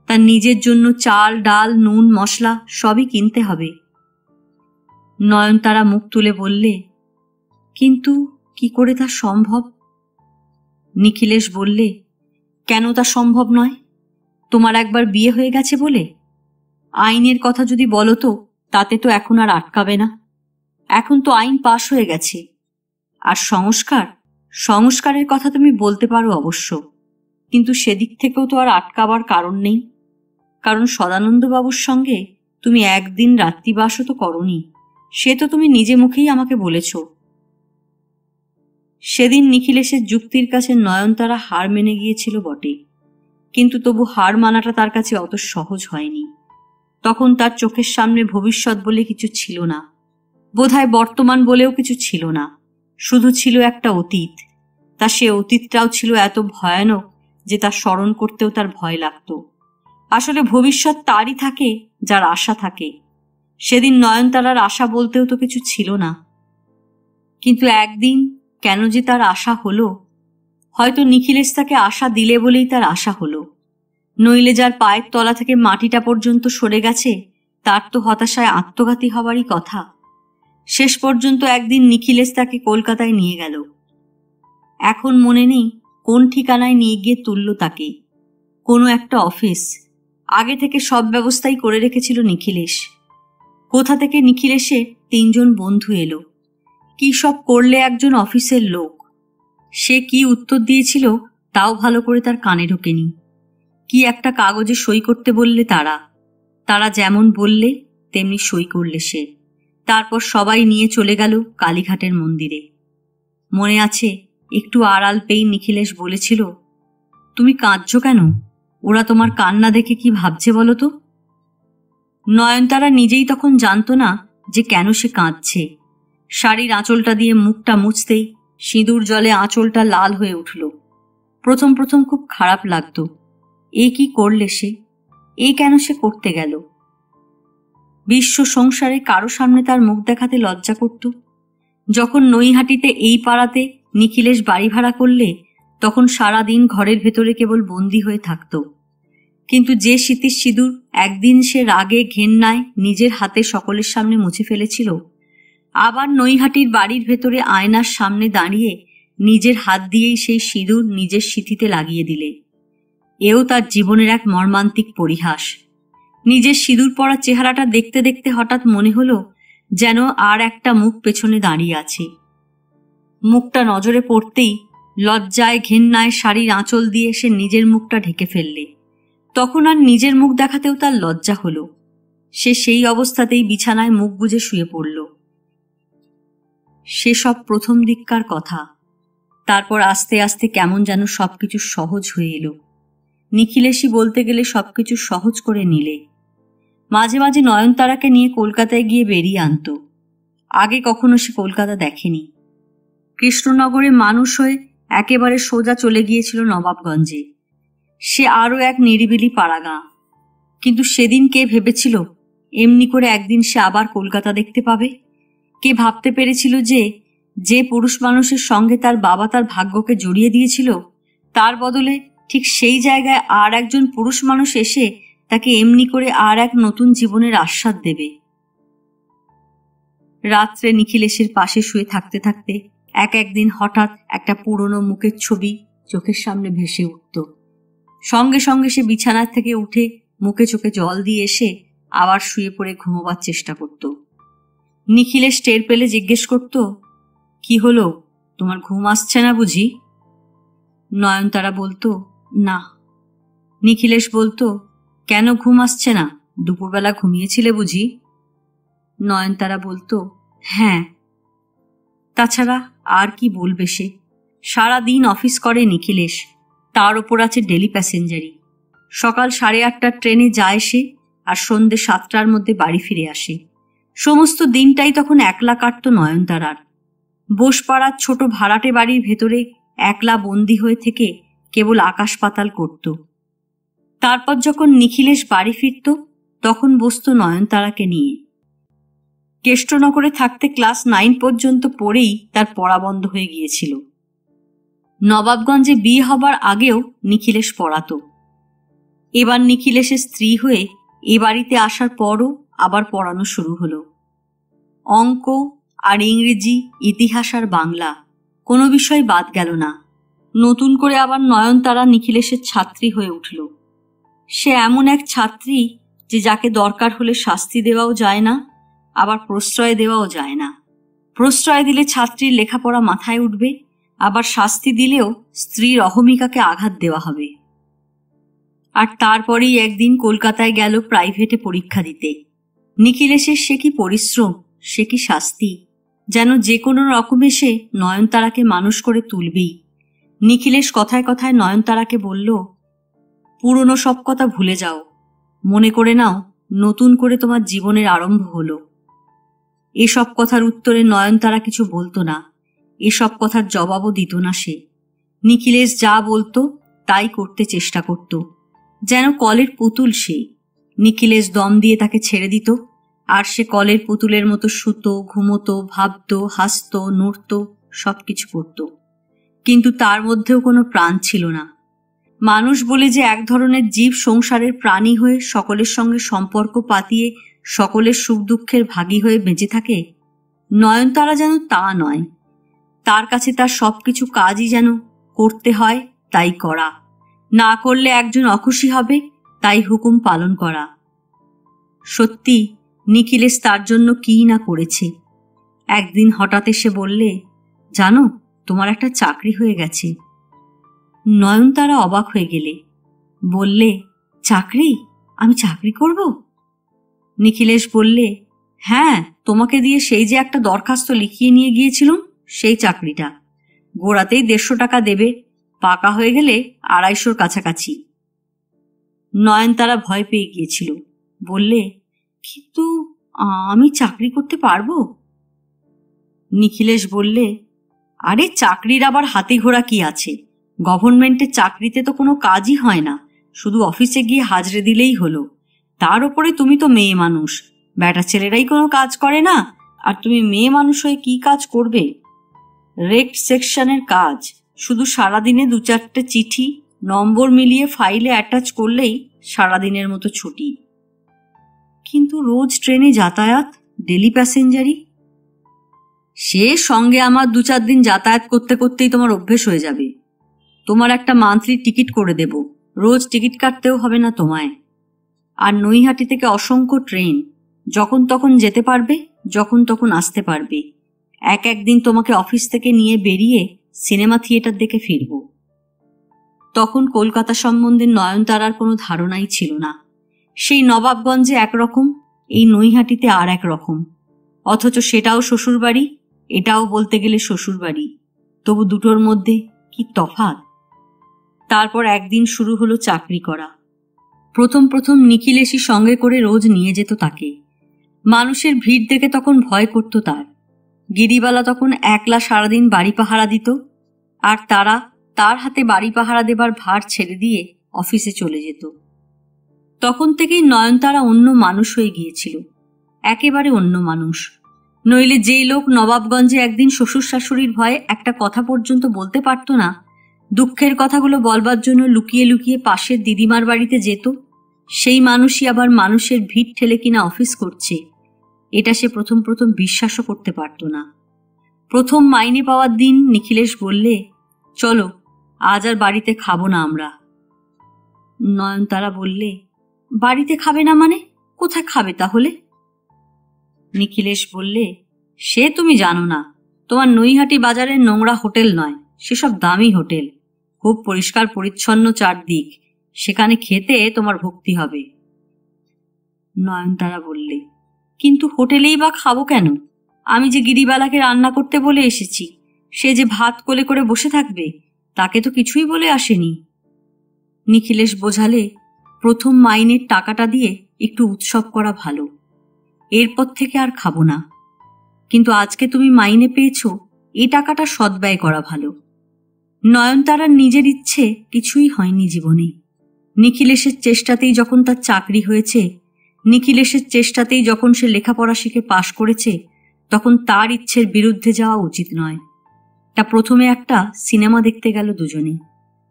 Speaker 1: তার নিজের জন্য চাল ডাল নুন মশলা সবই কিনতে হবে। নয়নতারা মুখ তুলে বললে, কিন্তু কি করে তা সম্ভব? নিখিলেশ বললে, কেন তা সম্ভব নয়? তোমার একবার বিয়ে হয়ে গেছে বলে? আইনের কথা যদি বলো তো তাতে তো এখন আর আটকাবে না। এখন তো আইন পাশ হয়ে গেছে। আর সংস্কারের কথা তুমি বলতে পারো অবশ্য, কিন্তু সেদিক থেকেও তো আর আটকাবার কারণ নেই। কারণ সদানন্দবাবুর সঙ্গে তুমি একদিন রাত্রিবাসও তো করনি, সে তো তুমি নিজে মুখেই আমাকে বলেছ। সেদিন নিখিলেশের যুক্তির কাছে নয়নতারা হার মেনে গিয়েছিল বটে, কিন্তু তবু হার মানাটা তার কাছে অত সহজ হয়নি। তখন তার চোখের সামনে ভবিষ্যৎ বলে কিছু ছিল না, বোধহয় বর্তমান বলেও কিছু ছিল না, শুধু ছিল একটা অতীত। তা সে অতীতটাও ছিল এত ভয়ানক যে তা স্মরণ করতেও তার ভয় লাগত। আসলে ভবিষ্যৎ তারই থাকে যার আশা থাকে। সেদিন নয়নতারার আশা বলতেও তো কিছু ছিল না। কিন্তু একদিন কেন যে তার আশা হলো, হয়তো নিখিলেশ তাকে আশা দিলে বলেই তার আশা হলো। নইলে যার পায়ের তলা থেকে মাটিটা পর্যন্ত সরে গেছে তার তো হতাশায় আত্মঘাতী হবারই কথা। শেষ পর্যন্ত একদিন নিখিলেশ তাকে কলকাতায় নিয়ে গেল। এখন মনে নেই কোন ঠিকানায় নিয়ে গিয়ে তুলল তাকে। কোনো একটা অফিস। আগে থেকে সব ব্যবস্থাই করে রেখেছিল নিখিলেশ। কোথা থেকে নিখিলেশের 3 জন বন্ধু এলো। কি সব করলে একজন অফিসের লোক। সে কি উত্তর দিয়েছিল তাও ভালো করে তার কানে ঢোকেনি। কি একটা কাগজে সই করতে বললে তারা যেমন বললে তেমনি সই করলে সে। তারপর সবাই নিয়ে চলে গেল কালীঘাটের মন্দিরে। মনে আছে একটু আড়াল পেয়ে নিখিলেশ বলেছিল, তুমি কাঁদছো কেন? ওরা তোমার কান্না দেখে কি ভাবছে বলো তো? নয়নতারা নিজেই তখন জানতো না যে কেন সে কাঁদছে। শাড়ির আঁচলটা দিয়ে মুখটা মুছতেই সিঁদুর জলে আঁচলটা লাল হয়ে উঠল। প্রথম প্রথম খুব খারাপ লাগতো। এ কি করলে সে? কেন সে করতে গেল? বিশ্ব সংসারে কারো সামনে তার মুখ দেখাতে লজ্জা করত। যখন নৈহাটিতে এই পাড়াতে নিখিলেশ বাড়ি ভাড়া করলে তখন সারা দিন ঘরের ভেতরে কেবল বন্দি হয়ে থাকত। কিন্তু যে স্মৃতির সিঁদুর একদিন সে রাগে ঘেন্নায় নিজের হাতে সকলের সামনে মুছে ফেলেছিল, আবার নৈহাটির বাড়ির ভেতরে আয়নার সামনে দাঁড়িয়ে নিজের হাত দিয়েই সেই সিঁদুর নিজের সিঁথিতে লাগিয়ে দিলে। এও তার জীবনের এক মর্মান্তিক পরিহাস। নিজের সিঁদুর পরা চেহারাটা দেখতে দেখতে হঠাৎ মনে হলো যেন আর একটা মুখ পেছনে দাঁড়িয়ে আছে। মুখটা নজরে পড়তেই লজ্জায় ঘেন্নায় শাড়ির আঁচল দিয়ে সে নিজের মুখটা ঢেকে ফেললে। তখন আর নিজের মুখ দেখাতেও তার লজ্জা হলো। সে সেই অবস্থাতেই বিছানায় মুখ গুজে শুয়ে পড়ল। সেসব প্রথম দিককার কথা। তারপর আস্তে আস্তে কেমন যেন সবকিছু সহজ হয়ে এলো। নিখিলেশই বলতে গেলে সবকিছু সহজ করে নিলে। মাঝে মাঝে নয়নতারাকে নিয়ে কলকাতায় গিয়ে বেরিয়ে আনত। আগে কখনো সে কলকাতা দেখেনি। কৃষ্ণনগরে মানুষ হয়ে একেবারে সোজা চলে গিয়েছিল নবাবগঞ্জে। সে আরও এক নিরিবিলি পাড়াগাঁ। কিন্তু সেদিন কে ভেবেছিল এমনি করে একদিন সে আবার কলকাতা দেখতে পাবে? কে ভাবতে পেরেছিল যে পুরুষ মানুষের সঙ্গে তার বাবা তার ভাগ্যকে জড়িয়ে দিয়েছিল, তার বদলে ঠিক সেই জায়গায় আর একজন পুরুষ মানুষ এসে তাকে এমনি করে আর এক নতুন জীবনের আস্বাদ দেবে। রাত্রে নিখিলেশের পাশে শুয়ে থাকতে থাকতে একদিন হঠাৎ একটা পুরনো মুখের ছবি চোখের সামনে ভেসে উঠত। সঙ্গে সঙ্গে সে বিছানার থেকে উঠে মুখে চোখে জল দিয়ে এসে আবার শুয়ে পড়ে ঘুমোবার চেষ্টা করত। নিখিলেশ টের পেলে জিজ্ঞেস করত, কি হলো, তোমার ঘুম আসছে না বুঝি? নয়নতারা বলতো, না। নিখিলেশ বলতো, কেন ঘুম আসছে না? দুপুরবেলা ঘুমিয়েছিলে বুঝি? নয়নতারা বলতো, হ্যাঁ। তাছাড়া আর কি বলবে সে? সারা দিন অফিস করে নিখিলেশ, তার ওপর আছে ডেলি প্যাসেঞ্জারি। সকাল 8:30টার ট্রেনে যায় সে, আর সন্ধ্যে 7টার মধ্যে বাড়ি ফিরে আসে। সমস্ত দিনটাই তখন একলা কাটত নয়নতারার। বোসপাড়ার ছোট ভাড়াটে বাড়ির ভেতরে একলা বন্দি হয়ে থেকে কেবল আকাশ পাতাল করত। তারপর যখন নিখিলেশ বাড়ি ফিরত তখন বসত নয়নতারাকে নিয়ে। কেষ্টনগরে থাকতে ক্লাস 9 পর্যন্ত পড়েই তার পড়া বন্ধ হয়ে গিয়েছিল। নবাবগঞ্জে বিয়ে হবার আগেও নিখিলেশ পড়াতো। এবার নিখিলেশের স্ত্রী হয়ে এ বাড়িতে আসার পরও আবার পড়ানো শুরু হলো। অঙ্ক আর ইংরেজি, ইতিহাস আর বাংলা কোনো বিষয় বাদ গেল না। নতুন করে আবার নয়নতারা নিখিলেশের ছাত্রী হয়ে উঠল। সে এমন এক ছাত্রী যে যাকে দরকার হলে শাস্তি দেওয়াও যায় না, আবার প্রশ্রয় দেওয়াও যায় না। প্রশ্রয় দিলে ছাত্রীর লেখাপড়া মাথায় উঠবে, আবার শাস্তি দিলেও স্ত্রীর অহমিকাকে আঘাত দেওয়া হবে। আর তারপরেই একদিন কলকাতায় গেল প্রাইভেটে পরীক্ষা দিতে। নিখিলেশের সে কি পরিশ্রম, সে কি শাস্তি! যেন যে কোনো রকমে সে নয়নতারাকে মানুষ করে তুলবেই। নিখিলেশ কথায় কথায় নয়নতারাকে বলল, পুরনো সব কথা ভুলে যাও, মনে করে নাও নতুন করে তোমার জীবনের আরম্ভ হলো। এসব কথার উত্তরে নয়নতারা কিছু বলতো না, এসব কথার জবাবও দিত না সে। নিখিলেশ যা বলতো তাই করতে চেষ্টা করত, যেন কলের পুতুল সে। নিখিলেশ দম দিয়ে তাকে ছেড়ে দিত, আর সে কলের পুতুলের মতো শুতো, ঘুমোতো, ভাবতো, হাসতো, নড়তো, সবকিছু করত, কিন্তু তার মধ্যেও কোনো প্রাণ ছিল না। মানুষ বলে যে এক ধরনের জীব সংসারের প্রাণী হয়ে সকলের সঙ্গে সম্পর্ক পাতিয়ে সকলের সুখ দুঃখের ভাগী হয়ে বেঁচে থাকে, নয়নতারা যেন তা নয়। তার কাছে তার সবকিছু কাজই যেন করতে হয়, তাই করা, না করলে একজন অখুশি হবে, তাই হুকুম পালন করা। সত্যি নিখিলেশ তার জন্য কি না করেছে। একদিন হঠাৎ এসে বললে, জানো, তোমার একটা চাকরি হয়ে গেছে। নয়নতারা অবাক হয়ে গেলে। বললে, চাকরি? আমি চাকরি করব? নিখিলেশ বললে, হ্যাঁ, তোমাকে দিয়ে সেই যে একটা দরখাস্ত লিখিয়ে নিয়ে গিয়েছিলুম, সেই চাকরিটা। গোড়াতেই 150 টাকা দেবে, পাকা হয়ে গেলে 250-র কাছাকাছি। নয়নতারা ভয় পেয়ে গিয়েছিল। বললে, কিন্তু আমি চাকরি করতে পারবো? নিখিলেশ বললে, আরে চাকরির আবার হাতি ঘোড়া কি আছে? গভর্নমেন্টের চাকরিতে তো কোনো কাজই হয় না, শুধু অফিসে গিয়ে হাজরে দিলেই হলো। তার উপরে তুমি তো মেয়ে মানুষ, বেটা ছেলেরাই কোনো কাজ করে না, আর তুমি মেয়ে মানুষ হয়ে কি কাজ করবে? রেক্ট সেকশনের কাজ, শুধু সারাদিনে 2-4টে চিঠি নম্বর মিলিয়ে ফাইলে অ্যাটাচ করলেই সারাদিনের মতো ছুটি। কিন্তু রোজ ট্রেনে যাতায়াত, ডেলি প্যাসেঞ্জারি। সে সঙ্গে আমার 2-4 দিন যাতায়াত করতে করতেই তোমার অভ্যেস হয়ে যাবে। তোমার একটা মান্থলি টিকিট করে দেব, রোজ টিকিট কাটতেও হবে না তোমায়। আর নৈহাটি থেকে অসংখ্য ট্রেন, যখন তখন যেতে পারবে, যখন তখন আসতে পারবে। এক দিন তোমাকে অফিস থেকে নিয়ে বেরিয়ে সিনেমা থিয়েটার দেখে ফিরব। তখন কলকাতা সম্বন্ধে নয়নতারার কোনো ধারণাই ছিল না। সেই নবাবগঞ্জে একরকম, এই নৈহাটিতে আর এক রকম। অথচ সেটাও শ্বশুরবাড়ি, এটাও বলতে গেলে শ্বশুরবাড়ি, তবু দুটোর মধ্যে কি তফাৎ। তারপর একদিন শুরু হলো চাকরি করা। প্রথম প্রথম নিখিলেশই সঙ্গে করে রোজ নিয়ে যেত তাকে। মানুষের ভিড় দেখে তখন ভয় করত তার। গিরিবালা তখন একলা সারাদিন বাড়ি পাহারা দিত, আর তারা তার হাতে বাড়ি পাহারা দেবার ভার ছেড়ে দিয়ে অফিসে চলে যেত। তখন থেকেই নয়নতারা অন্য মানুষ হয়ে গিয়েছিল, একেবারে অন্য মানুষ। নইলে যেই লোক নবাবগঞ্জে একদিন শ্বশুর শাশুড়ির ভয়ে একটা কথা পর্যন্ত বলতে পারত না, দুঃখের কথাগুলো বলবার জন্য লুকিয়ে লুকিয়ে পাশের দিদিমার বাড়িতে যেত, সেই মানুষই আবার মানুষের ভিড় ঠেলে কিনা অফিস করছে, এটা সে প্রথম প্রথম বিশ্বাসও করতে পারত না। প্রথম মাইনে পাওয়ার দিন নিখিলেশ বললে, চলো, আজ আর বাড়িতে খাবো না আমরা। নয়নতারা বললে, বাড়িতে খাবে না মানে? কোথায় খাবে তাহলে? নিখিলেশ বললে, সে তুমি জানো না, তোমার নৈহাটি বাজারের নোংরা হোটেল নয়, সেসব দামি হোটেল, খুব পরিষ্কার পরিচ্ছন্ন চারদিক, সেখানে খেতে তোমার ভক্তি হবে। নয়নতারা বললে, কিন্তু হোটেলেই বা খাবো কেন? আমি যে গিরিবালাকে রান্না করতে বলে এসেছি, সে যে ভাত কোলে করে বসে থাকবে, তাকে তো কিছুই বলে আসেনি। নিখিলেশ বোঝালে, প্রথম মাইনের টাকাটা দিয়ে একটু উৎসব করা ভালো, এরপর থেকে আর খাবো না। কিন্তু আজকে তুমি মাইনে পেয়েছ, এই টাকাটা সদ্ব্যয় করা ভালো। নয়নতারার নিজের ইচ্ছে কিছুই হয়নি জীবনে। নিখিলেশের চেষ্টাতেই যখন তার চাকরি হয়েছে, নিখিলেশের চেষ্টাতেই যখন সে লেখাপড়া শিখে পাশ করেছে, তখন তার ইচ্ছের বিরুদ্ধে যাওয়া উচিত নয়। তা প্রথমে একটা সিনেমা দেখতে গেল দুজনে।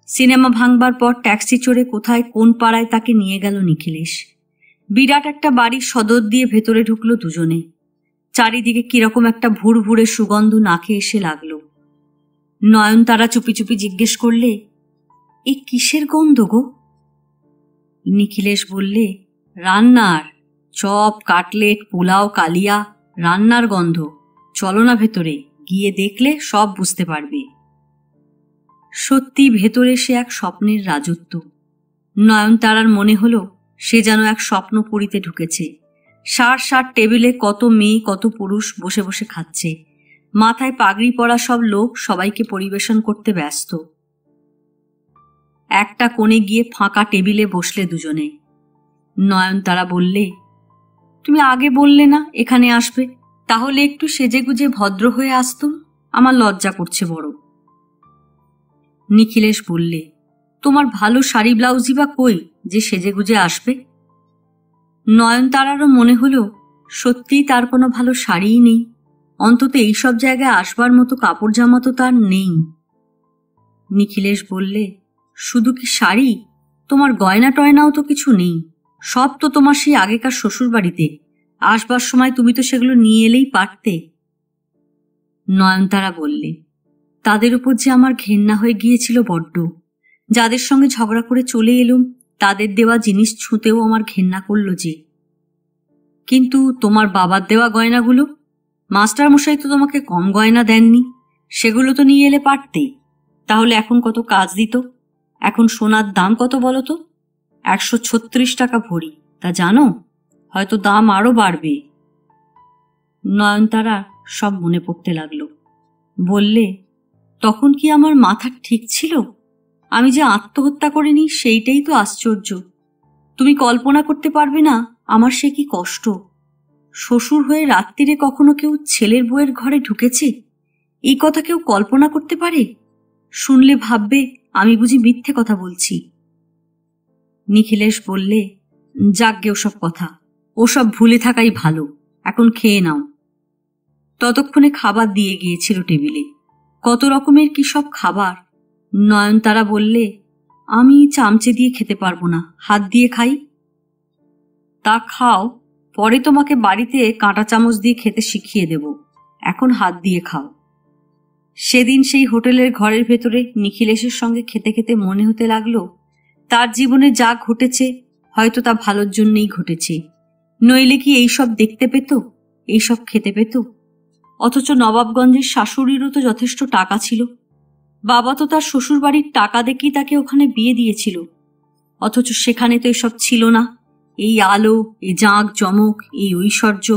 Speaker 1: সিনেমা ভাঙবার পর ট্যাক্সি চড়ে কোথায় কোন পাড়ায় তাকে নিয়ে গেল নিখিলেশ। বিরাট একটা বাড়ির সদর দিয়ে ভেতরে ঢুকলো দুজনে। চারিদিকে কিরকম একটা ভুরভুরে সুগন্ধ নাকে এসে লাগলো। নয়নতারা চুপি চুপি জিজ্ঞেস করলে, এ কিসের গন্ধ গো? নিখিলেশ বললে, রান্নার, চপ, কাটলেট, পোলাও, কালিয়া, রান্নার গন্ধ। চলো না ভেতরে, গিয়ে দেখলে সব বুঝতে পারবে। সত্যি ভেতরে সে এক স্বপ্নের রাজত্ব। নয়নতারার মনে হলো সে যেন এক স্বপ্নপুরীতে ঢুকেছে। 60 টেবিলে কত মেয়ে, কত পুরুষ বসে বসে খাচ্ছে। মাথায় পাগড়ি পরা সব লোক সবাইকে পরিবেশন করতে ব্যস্ত। একটা কোণে গিয়ে ফাঁকা টেবিলে বসলে দুজনে। নয়নতারা বললে, তুমি আগে বললে না এখানে আসবে, তাহলে একটু সেজেগুজে ভদ্র হয়ে আসতুম, আমার লজ্জা করছে বড়। নিখিলেশ বললে, তোমার ভালো শাড়ি ব্লাউজই বা কই যে সেজেগুজে আসবে? নয়নতারারও মনে হলো সত্যিই তার কোনো ভালো শাড়িই নেই, অন্তত এইসব জায়গায় আসবার মতো কাপড় জামা তো তার নেই। নিখিলেশ বললে, শুধু কি শাড়ি? তোমার গয়না টয়নাও তো কিছু নেই, সব তো তোমার সেই আগেকার শ্বশুর বাড়িতে, আসবার সময় তুমি তো সেগুলো নিয়ে এলেই পারতে। নয়নতারা বললে, তাদের উপর যে আমার ঘেন্না হয়ে গিয়েছিল বড্ড, যাদের সঙ্গে ঝগড়া করে চলে এলুম তাদের দেওয়া জিনিস ছুঁতেও আমার ঘেন্না করল যে। কিন্তু তোমার বাবার দেওয়া গয়নাগুলো, মাস্টার মশাই তো তোমাকে কম গয়না দেননি, সেগুলো তো নিয়ে এলে পারতে। তাহলে এখন কত কাজ দিত? এখন সোনার দাম কত বলো তো? 136 টাকা ভরি, তা জানো? হয়তো দাম আরো বাড়বে। নয়নতারা সব মনে পড়তে লাগলো। বললে, তখন কি আমার মাথা ঠিক ছিল? আমি যে আত্মহত্যা করিনি সেইটাই তো আশ্চর্য। তুমি কল্পনা করতে পারবে না আমার সে কি কষ্ট। শ্বশুর হয়ে রাত্রিরে কখনো কেউ ছেলের বউয়ের ঘরে ঢুকেছে? এই কথা কেউ কল্পনা করতে পারে? শুনলে ভাববে আমি বুঝি মিথ্যে কথা বলছি। নিখিলেশ বললে, যাকগে ওসব কথা, ওসব ভুলে থাকাই ভালো, এখন খেয়ে নাও। ততক্ষণে খাবার দিয়ে গিয়েছিল টেবিলে, কত রকমের কি সব খাবার। নয়নতারা বললে, আমি চামচে দিয়ে খেতে পারবো না, হাত দিয়ে খাই। তা খাও, পরে তোমাকে বাড়িতে কাঁটা চামচ দিয়ে খেতে শিখিয়ে দেব, এখন হাত দিয়ে খাও। সেদিন সেই হোটেলের ঘরের ভেতরে নিখিলেশের সঙ্গে খেতে খেতে মনে হতে লাগলো তার জীবনে যা ঘটেছে হয়তো তা ভালোর জন্যই ঘটেছে, নইলে কি এইসব দেখতে পেত, এইসব খেতে পেত? অথচ নবাবগঞ্জের শাশুড়িরও তো যথেষ্ট টাকা ছিল, বাবা তো তার শ্বশুর বাড়ির টাকা দেখেই তাকে ওখানে বিয়ে দিয়েছিল, অথচ সেখানে তো এসব ছিল না, এই আলো, এই জাঁক জমক, এই ঐশ্বর্য।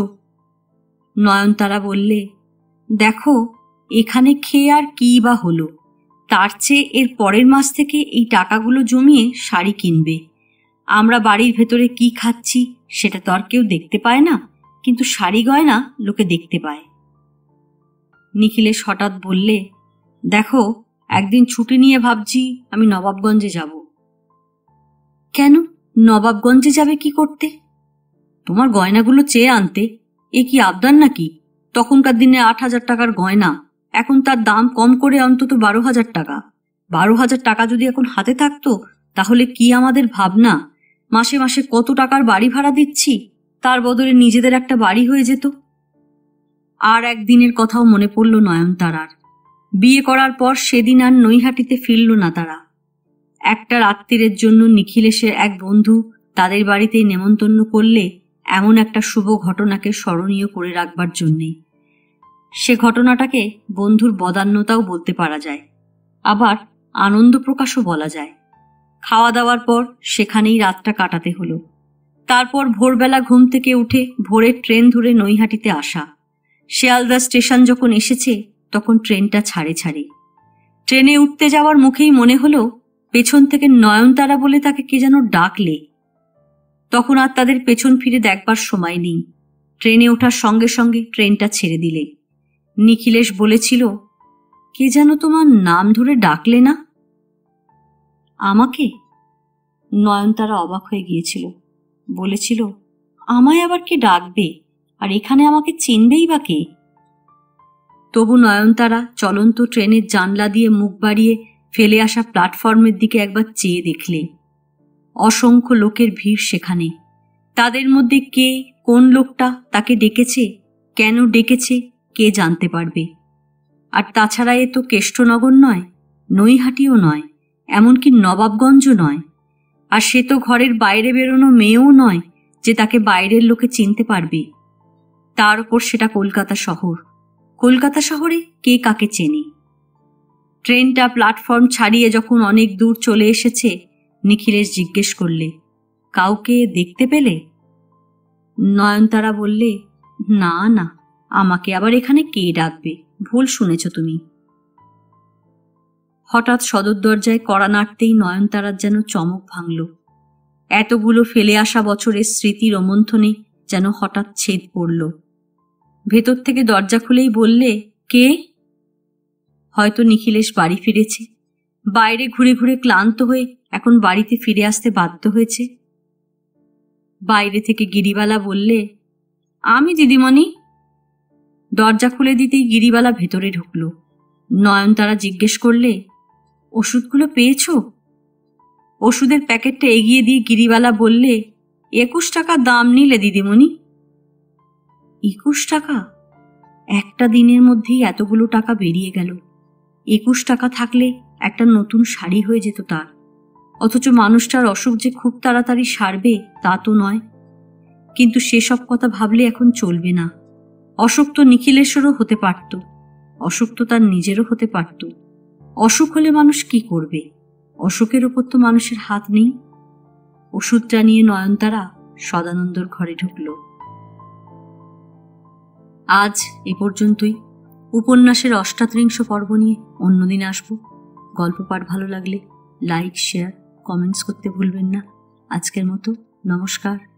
Speaker 1: নয়নতারা বললে, দেখো এখানে খেয়ে আর কি বা হলো, তার চেয়ে এর পরের মাস থেকে এই টাকাগুলো জমিয়ে শাড়ি কিনবে। আমরা বাড়ির ভেতরে কি খাচ্ছি সেটা তো আর কেউ দেখতে পায় না, কিন্তু শাড়ি গয়না লোকে দেখতে পায়। নিখিলেশ হঠাৎ বললে, দেখো একদিন ছুটি নিয়ে ভাবছি আমি নবাবগঞ্জে যাব। কেন নবাবগঞ্জে যাবে কি করতে? তোমার গয়নাগুলো চেয়ে আনতে। এ কি আবদার নাকি? তখনকার দিনে 8,000 টাকার গয়না, এখন তার দাম কম করে অন্তত 12,000 টাকা। 12,000 টাকা যদি এখন হাতে থাকতো তাহলে কি আমাদের ভাবনা, মাসে মাসে কত টাকার বাড়ি ভাড়া দিচ্ছি, তার বদলে নিজেদের একটা বাড়ি হয়ে যেত। আর একদিনের কথাও মনে পড়ল নয়নতারার। বিয়ে করার পর সেদিন আর নৈহাটিতে ফিরল না তারা। একটা রাত্রিরের জন্য নিখিলেশের এক বন্ধু তাদের বাড়িতেই নেমন্তন্ন করলে এমন একটা শুভ ঘটনাকে স্মরণীয় করে রাখবার জন্যে। সে ঘটনাটাকে বন্ধুর বদান্যতাও বলতে পারা যায়, আবার আনন্দ প্রকাশও বলা যায়। খাওয়া দাওয়ার পর সেখানেই রাতটা কাটাতে হলো। তারপর ভোরবেলা ঘুম থেকে উঠে ভোরের ট্রেন ধরে নৈহাটিতে আসা। শিয়ালদা স্টেশন যখন এসেছে তখন ট্রেনটা ছাড়ে ছাড়ে। ট্রেনে উঠতে যাওয়ার মুখেই মনে হলো পেছন থেকে নয়নতারা বলে তাকে কে যেন ডাকলে। তখন আর তাদের পেছন ফিরে দেখবার সময় নেই। ট্রেনে ওঠার সঙ্গে সঙ্গে ট্রেনটা ছেড়ে দিলে। নিখিলেশ বলেছিল, কে যেন তোমার নাম ধরে ডাকলে না? আমাকে? নয়নতারা অবাক হয়ে গিয়েছিল। বলেছিল, আমায় আবার কে ডাকবে, আর এখানে আমাকে চিনবেই বা কে? তবু নয়নতারা চলন্ত ট্রেনের জানলা দিয়ে মুখ বাড়িয়ে ফেলে আসা প্ল্যাটফর্মের দিকে একবার চেয়ে দেখলে। অসংখ্য লোকের ভিড় সেখানে। তাদের মধ্যে কে, কোন লোকটা তাকে ডেকেছে, কেন ডেকেছে, কে জানতে পারবে। আর তাছাড়া এ তো কেষ্টনগর নয়, নৈহাটিও নয়, এমনকি নবাবগঞ্জও নয়। আর সে তো ঘরের বাইরে বেরোনো মেয়েও নয় যে তাকে বাইরের লোকে চিনতে পারবে। তার উপর সেটা কলকাতা শহর। কলকাতা শহরে কে কাকে চেনে? ট্রেনটা প্ল্যাটফর্ম ছাড়িয়ে যখন অনেক দূর চলে এসেছে, নিখিলেশ জিজ্ঞেস করলে, কাউকে দেখতে পেলে? নয়নতারা বললে, না না, আমাকে আবার এখানে কে ডাকবে, ভুল শুনেছ তুমি। হঠাৎ সদর দরজায় কড়া নাড়তেই নয়নতারার যেন চমক ভাঙল। এতগুলো ফেলে আসা বছরের স্মৃতি রোমন্থনে যেন হঠাৎ ছেদ পড়ল। ভেতর থেকে দরজা খুলেই বললে, কে? হয়তো নিখিলেশ বাড়ি ফিরেছে, বাইরে ঘুরে ঘুরে ক্লান্ত হয়ে এখন বাড়িতে ফিরে আসতে বাধ্য হয়েছে। বাইরে থেকে গিরিবালা বললে, আমি দিদিমণি। দরজা খুলে দিতেই গিরিবালা ভেতরে ঢুকল। নয়নতারা জিজ্ঞেস করলে, ওষুধগুলো পেয়েছ? ওষুধের প্যাকেটটা এগিয়ে দিয়ে গিরিবালা বললে, 21 টাকা দাম নিলে দিদিমণি। 21 টাকা? একটা দিনের মধ্যেই এতগুলো টাকা বেরিয়ে গেল। 21 টাকা থাকলে একটা নতুন শাড়ি হয়ে যেত তার। অথচ মানুষটার অসুখ যে খুব তাড়াতাড়ি সারবে তা তো নয়। কিন্তু সেসব কথা ভাবলে এখন চলবে না। অসুখ তো নিখিলেশ্বরও হতে পারত, অসুখ তো তার নিজেরও হতে পারত। অসুখ হলে মানুষ কি করবে? অসুখের ওপর তো মানুষের হাত নেই। ওষুধটা নিয়ে নয়নতারা সদানন্দর ঘরে ঢুকল। আজ এ পর্যন্তই। উপন্যাসের 38 পর্ব নিয়ে অন্যদিন আসব। গল্প পাঠ ভালো লাগলে লাইক, শেয়ার, কমেন্টস করতে ভুলবেন না। আজকের মতো নমস্কার।